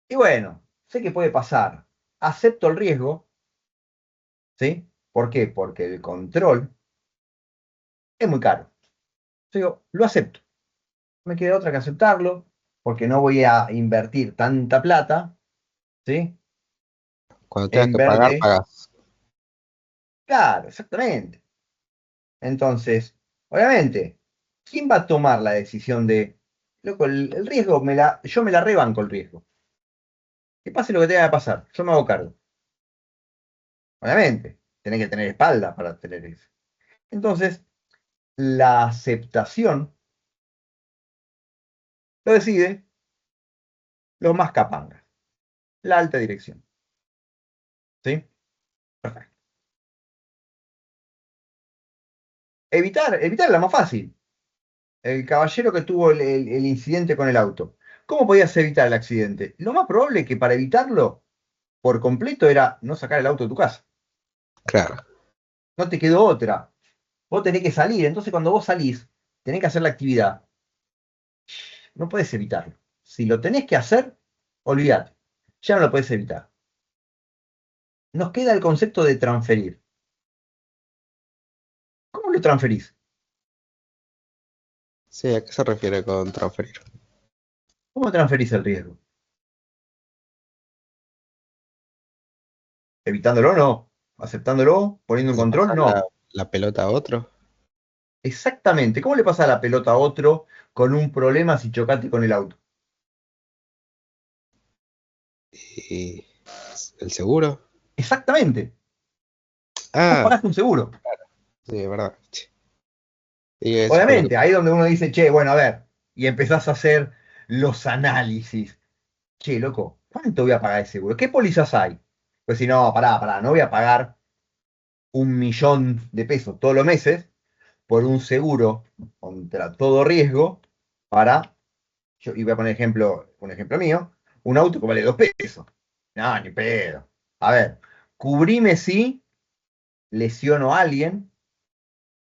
Y bueno, sé que puede pasar. Acepto el riesgo, ¿sí? ¿Por qué? Porque el control es muy caro. Yo digo, lo acepto. No me queda otra que aceptarlo, porque no voy a invertir tanta plata, ¿sí? Cuando tengas En que ver pagar, de... pagas. Claro, exactamente. Entonces, obviamente, ¿quién va a tomar la decisión de, loco, el riesgo, yo me la rebanco el riesgo? Que pase lo que tenga que pasar, yo me hago cargo. Obviamente, tenés que tener espalda para tener eso. Entonces, la aceptación lo decide los más capangas, la alta dirección. ¿Sí? Perfecto. Evitar es la más fácil. El caballero que tuvo el incidente con el auto. ¿Cómo podías evitar el accidente? Lo más probable es que para evitarlo por completo era no sacar el auto de tu casa. Claro. No te quedó otra. Vos tenés que salir. Entonces, cuando vos salís, tenés que hacer la actividad. No podés evitarlo. Si lo tenés que hacer, olvídate. Ya no lo podés evitar. Nos queda el concepto de transferir. ¿Cómo lo transferís? Sí, ¿a qué se refiere con transferir? ¿Cómo transferís el riesgo? Evitándolo, no. Aceptándolo, poniendo un ¿Le control, pasás no. la pelota a otro? Exactamente. ¿Cómo le pasa la pelota a otro con un problema si chocaste con el auto? ¿Y el seguro? Exactamente. Vos Ah, pagaste un seguro. sí, es verdad. Che. Y eso fue lo que Obviamente, ahí donde uno dice, che, bueno, a ver, y empezás a hacer los análisis. Che, loco, ¿cuánto voy a pagar de seguro? ¿Qué pólizas hay? Pues si no, pará, no voy a pagar 1 millón de pesos todos los meses por un seguro contra todo riesgo para, y voy a poner un ejemplo mío, un auto que vale 2 pesos. No, ni pedo. A ver, cubrime si lesiono a alguien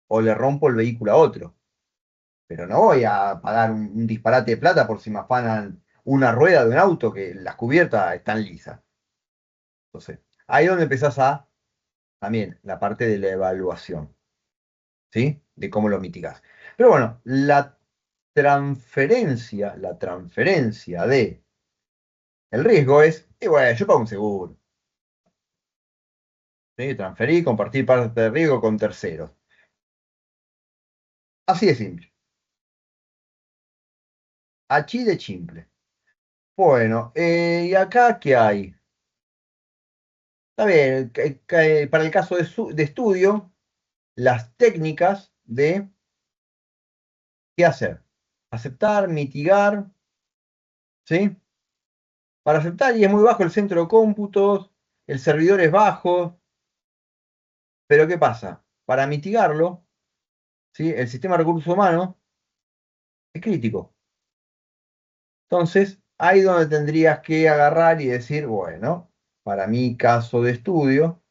o le rompo el vehículo a otro. Pero no voy a pagar un disparate de plata por si me afanan una rueda de un auto que las cubiertas están lisas. Entonces, ahí es donde empezás a, también, la parte de la evaluación, ¿sí? De cómo lo mitigas. Pero bueno, la transferencia de el riesgo es, y bueno, yo pago un seguro, ¿sí? Transferir, compartir parte de riesgo con terceros. Así de simple. Achí de simple. Bueno, ¿y acá qué hay? Está bien, para el caso de estudio, las técnicas de qué hacer. Aceptar, mitigar, ¿sí? Para aceptar, y es muy bajo el centro de cómputos, el servidor es bajo, pero ¿qué pasa? Para mitigarlo, ¿sí? El sistema de recursos humanos es crítico. Entonces, ahí donde tendrías que agarrar y decir, bueno, para mi caso de estudio,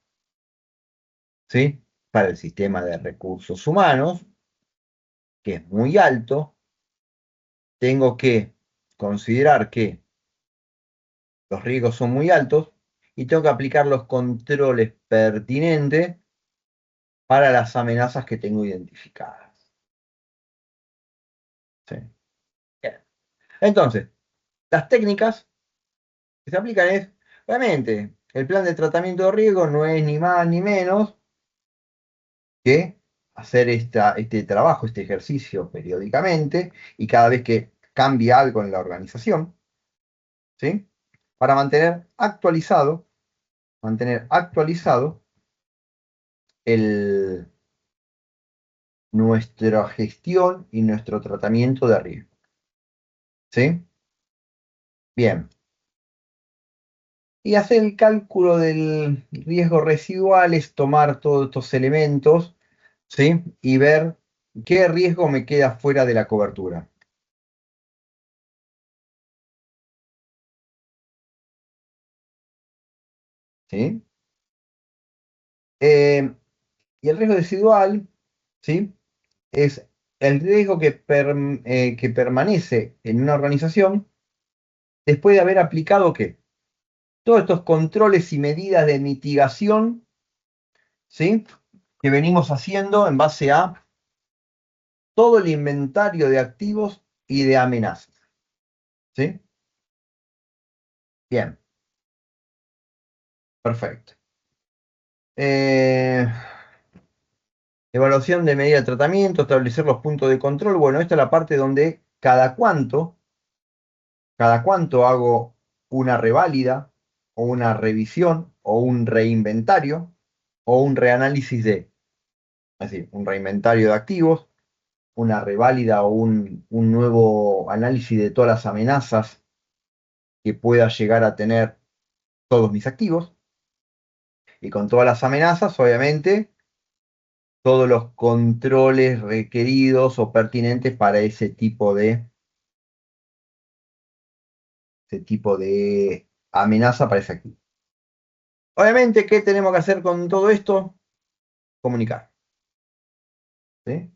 ¿sí? Para el sistema de recursos humanos, que es muy alto, tengo que considerar que los riesgos son muy altos y tengo que aplicar los controles pertinentes para las amenazas que tengo identificadas. ¿Sí? Bien. Entonces, las técnicas que se aplican es, obviamente, el plan de tratamiento de riesgo no es ni más ni menos que hacer este trabajo, este ejercicio periódicamente y cada vez que cambie algo en la organización, ¿sí? Para mantener actualizado el, nuestra gestión y nuestro tratamiento de riesgo. ¿Sí? Bien. Y hacer el cálculo del riesgo residual es tomar todos estos elementos, ¿sí? Y ver qué riesgo me queda fuera de la cobertura. ¿Sí? Y el riesgo residual, ¿sí? Es el riesgo que permanece en una organización después de haber aplicado ¿qué? Todos estos controles y medidas de mitigación, ¿sí? Que venimos haciendo en base a todo el inventario de activos y de amenazas. ¿Sí? Bien, perfecto. Eh, Evaluación de medida de tratamiento, establecer los puntos de control. Bueno, esta es la parte donde cada cuánto hago una reválida o una revisión o un reinventario o un reanálisis es decir, un reinventario de activos, una reválida o un nuevo análisis de todas las amenazas que pueda llegar a tener todos mis activos. Y con todas las amenazas, obviamente, todos los controles requeridos o pertinentes para ese tipo de amenaza para ese activo. Obviamente, ¿qué tenemos que hacer con todo esto? Comunicar. ¿Sí?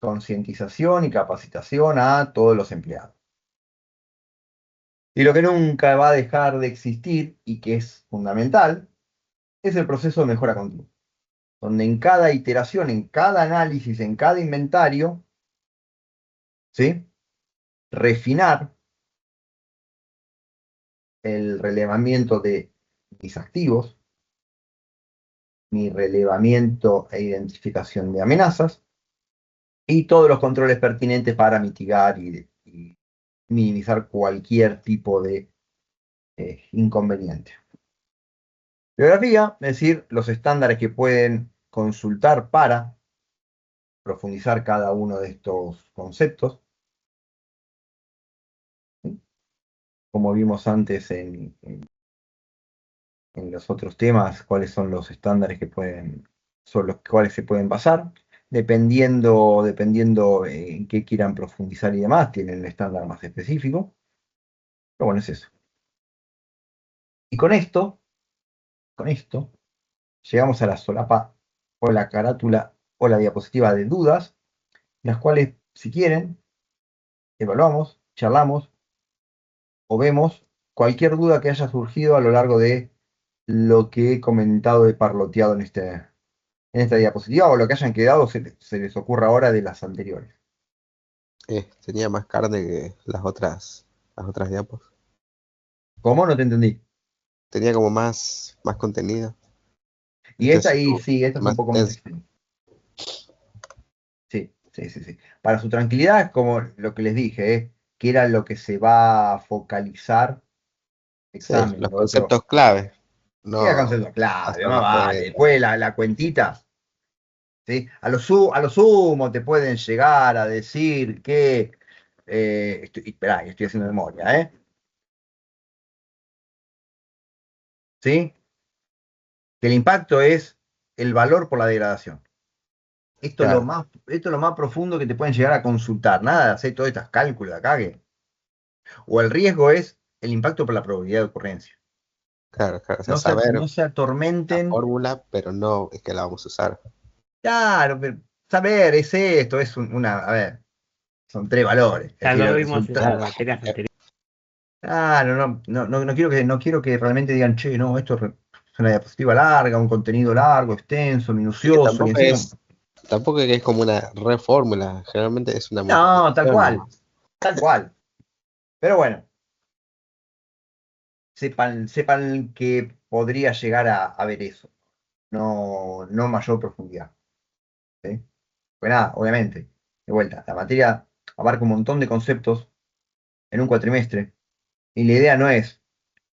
Concientización y capacitación a todos los empleados. Y lo que nunca va a dejar de existir y que es fundamental es el proceso de mejora continua, donde en cada iteración, en cada análisis, en cada inventario, ¿sí? Refinar el relevamiento de mis activos, mi relevamiento e identificación de amenazas, y todos los controles pertinentes para mitigar y minimizar cualquier tipo de inconveniente. Bibliografía, es decir, los estándares que pueden consultar para profundizar cada uno de estos conceptos. ¿Sí? Como vimos antes en los otros temas, cuáles son los estándares que son los cuales se pueden basar. Dependiendo en qué quieran profundizar y demás, tienen un estándar más específico. Pero bueno, es eso. Y con esto, llegamos a la solapa o la carátula o la diapositiva de dudas, las cuales, si quieren, evaluamos, charlamos o vemos cualquier duda que haya surgido a lo largo de lo que he comentado y parloteado en esta diapositiva, o lo que hayan quedado se les ocurra ahora de las anteriores. Tenía más carne que las otras diapos. ¿Cómo? No te entendí. Tenía como más contenido. Y Este esta, es y sí, esta es un más poco más denso. extensa. Sí, sí, sí, sí. Para su tranquilidad, como lo que les dije, que era lo que se va a focalizar Sí, examen, los lo otro. conceptos clave. Era No concepto clave, hacer más las vale. cuentas. Después la cuentita, ¿sí? A lo sumo te pueden llegar a decir que. Esperá, que estoy haciendo memoria, ¿eh? ¿Sí? Que el impacto es el valor por la degradación. Claro, Esto es lo más profundo que te pueden llegar a consultar. Nada de hacer todos estos cálculos de acá. O el riesgo es el impacto por la probabilidad de ocurrencia. claro. O sea, saber No se la atormenten. fórmula, pero no es que la vamos a usar. Claro, pero saber es esto, a ver, son tres valores. Es Ya decir, lo el vimos en resultado. las materias anteriores. Claro, no quiero que realmente digan, che, no, es una diapositiva larga, un contenido largo, extenso, Y que minucioso, y encima. tampoco es como una reformula, generalmente es una No, multiplicación. tal cual. Pero bueno, sepan que podría llegar a ver eso. No mayor profundidad. ¿Sí? Pues nada, obviamente, de vuelta, la materia abarca un montón de conceptos en un cuatrimestre, y la idea no es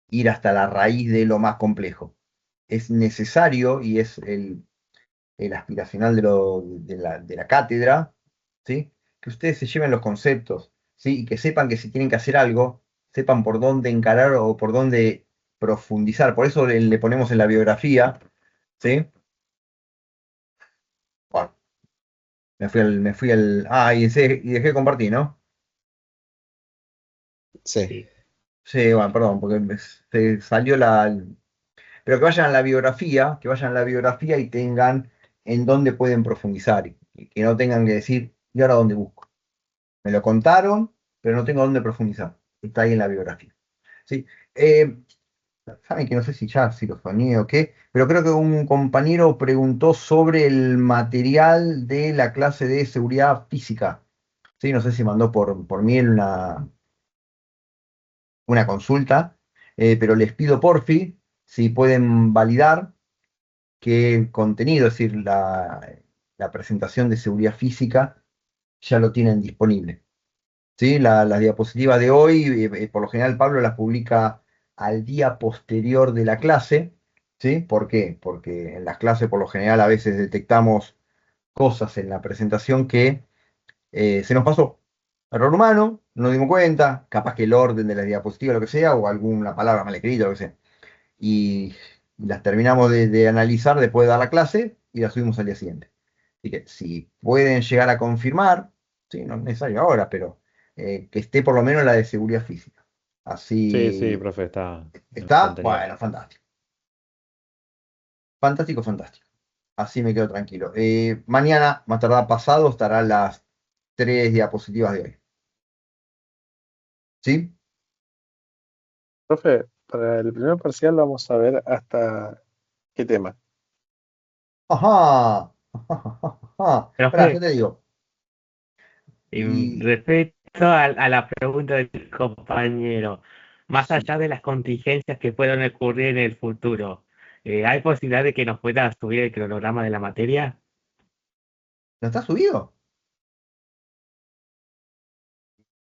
ir hasta la raíz de lo más complejo. Es necesario y es el aspiracional de la cátedra, ¿sí? Que ustedes se lleven los conceptos, ¿sí? Y que sepan que si tienen que hacer algo, sepan por dónde encarar o por dónde profundizar. Por eso le ponemos en la biografía, ¿sí? Bueno, y dejé de compartir, ¿no? Sí, Sí. Sí, bueno, perdón, porque se salió pero que vayan a la biografía y tengan en dónde pueden profundizar y que no tengan que decir, ¿y ahora dónde busco? Me lo contaron, pero no tengo dónde profundizar. Está ahí en la biografía. ¿Sí? Eh, Saben que no sé si lo soñé o qué, pero creo que un compañero preguntó sobre el material de la clase de seguridad física. ¿Sí? No sé si mandó por mail una consulta, pero les pido porfi si pueden validar que el contenido, es decir, la presentación de seguridad física, ya lo tienen disponible. ¿Sí? Las diapositivas de hoy, por lo general Pablo las publica al día posterior de la clase. ¿Sí? ¿Por qué? Porque en las clases por lo general a veces detectamos cosas en la presentación que se nos pasó. Error humano, no nos dimos cuenta, capaz que el orden de la diapositiva, lo que sea, o alguna palabra mal escrita, lo que sea. Y las terminamos de analizar después de dar la clase y las subimos al día siguiente. Así que si pueden llegar a confirmar, sí, no es necesario ahora, pero que esté por lo menos la de seguridad física. Sí, Así profe, está en el está, contenido. bueno, fantástico. Fantástico, fantástico. Así me quedo tranquilo. Mañana, más tardar pasado, estarán las tres diapositivas de hoy. ¿Sí? Profe, para el primer parcial vamos a ver hasta qué tema. Ajá. Esperá, Profe, yo te digo. Y, respecto a la pregunta del compañero, más sí. allá de las contingencias que puedan ocurrir en el futuro, ¿Hay posibilidad de que nos pueda subir el cronograma de la materia? ¿No está subido?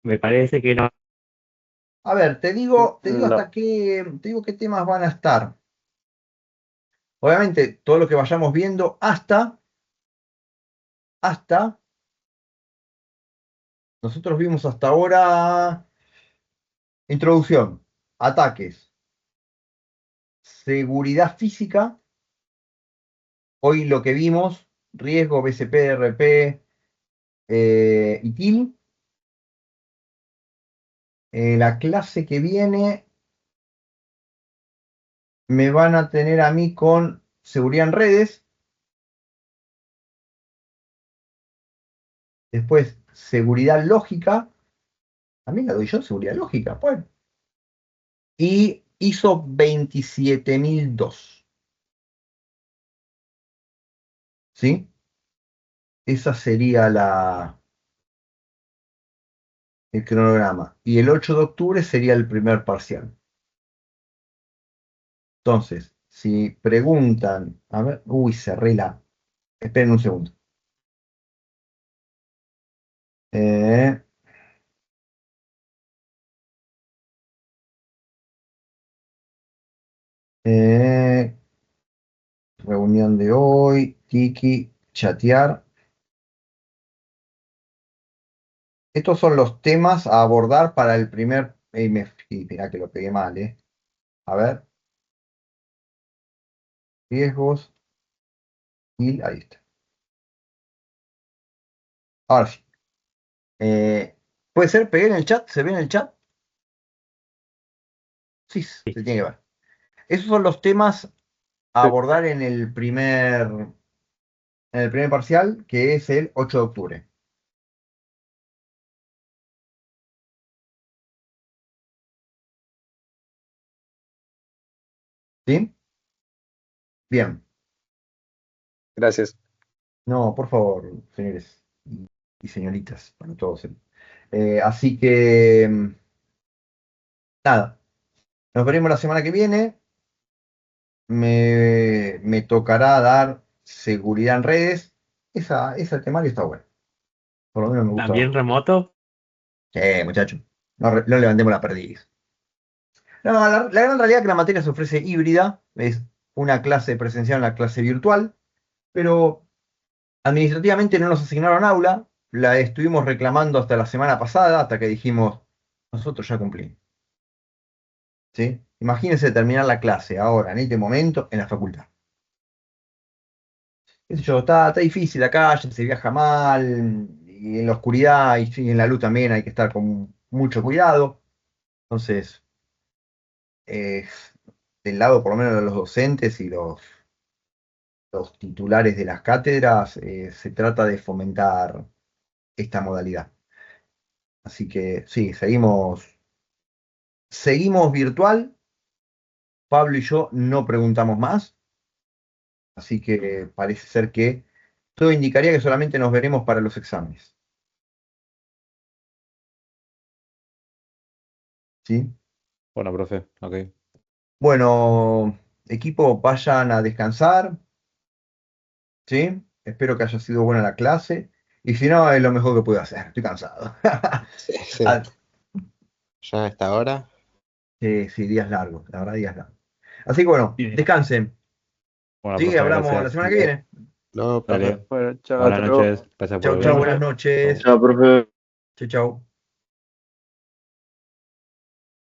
Me parece que no. A ver, te digo No. te digo qué temas van a estar. Obviamente, todo lo que vayamos viendo hasta, nosotros vimos hasta ahora introducción, ataques, seguridad física. Hoy lo que vimos, riesgo, BCP, RP, y TIL. La clase que viene me van a tener a mí con seguridad en redes. Después, seguridad lógica. También la doy yo, seguridad lógica. Bueno. Y ISO 27002. ¿Sí? Esa sería el cronograma. Y el 8 de octubre sería el primer parcial. Entonces, si preguntan, a ver, uy, cerré la. Esperen un segundo. Eh, eh, reunión de hoy, Tiki, chatear. Estos son los temas a abordar para el primer. Mirá que lo pegué mal, ¿eh? A ver, riesgos. Y ahí está. Ahora sí. ¿Puede ser? ¿Pegué en el chat? ¿Se ve en el chat? Sí, se tiene que ver. Esos son los temas a abordar en el primer parcial, que es el 8 de octubre. ¿Sí? Bien. Gracias. No, por favor, señores y señoritas, para todos. Así que, nada, nos veremos la semana que viene. Me tocará dar seguridad en redes. Esa temario está buena. Por lo menos me gusta ¿También bastante. remoto? Muchachos, no levantemos la perdiz. No, la gran realidad es que la materia se ofrece híbrida, es una clase presencial, una clase virtual, pero administrativamente no nos asignaron aula, la estuvimos reclamando hasta la semana pasada, hasta que dijimos, nosotros ya cumplimos. ¿Sí? Imagínense terminar la clase ahora, en este momento, en la facultad. Qué sé yo, está difícil la calle, se viaja mal, y en la oscuridad y en la luz también hay que estar con mucho cuidado. Entonces, eh, del lado por lo menos de los docentes y los titulares de las cátedras, se trata de fomentar esta modalidad. Así que sí, seguimos virtual. Pablo y yo no preguntamos más, así que parece ser que todo indicaría que solamente nos veremos para los exámenes. ¿Sí? Bueno, profe, ok. Bueno, equipo, vayan a descansar. ¿Sí? Espero que haya sido buena la clase. Y si no, es lo mejor que puedo hacer. Estoy cansado. Sí, sí. Ah, Ya a esta hora. sí, días largos, la verdad, días largos. Así que bueno, Sí. descansen. Bueno, Sí, profe, hablamos la gracias. semana que viene. No, profe. Dale. Bueno, chao, Buenas hasta luego. noches. Gracias por Chau, el chau, video. buenas noches. Chao, profe. Chau, chau.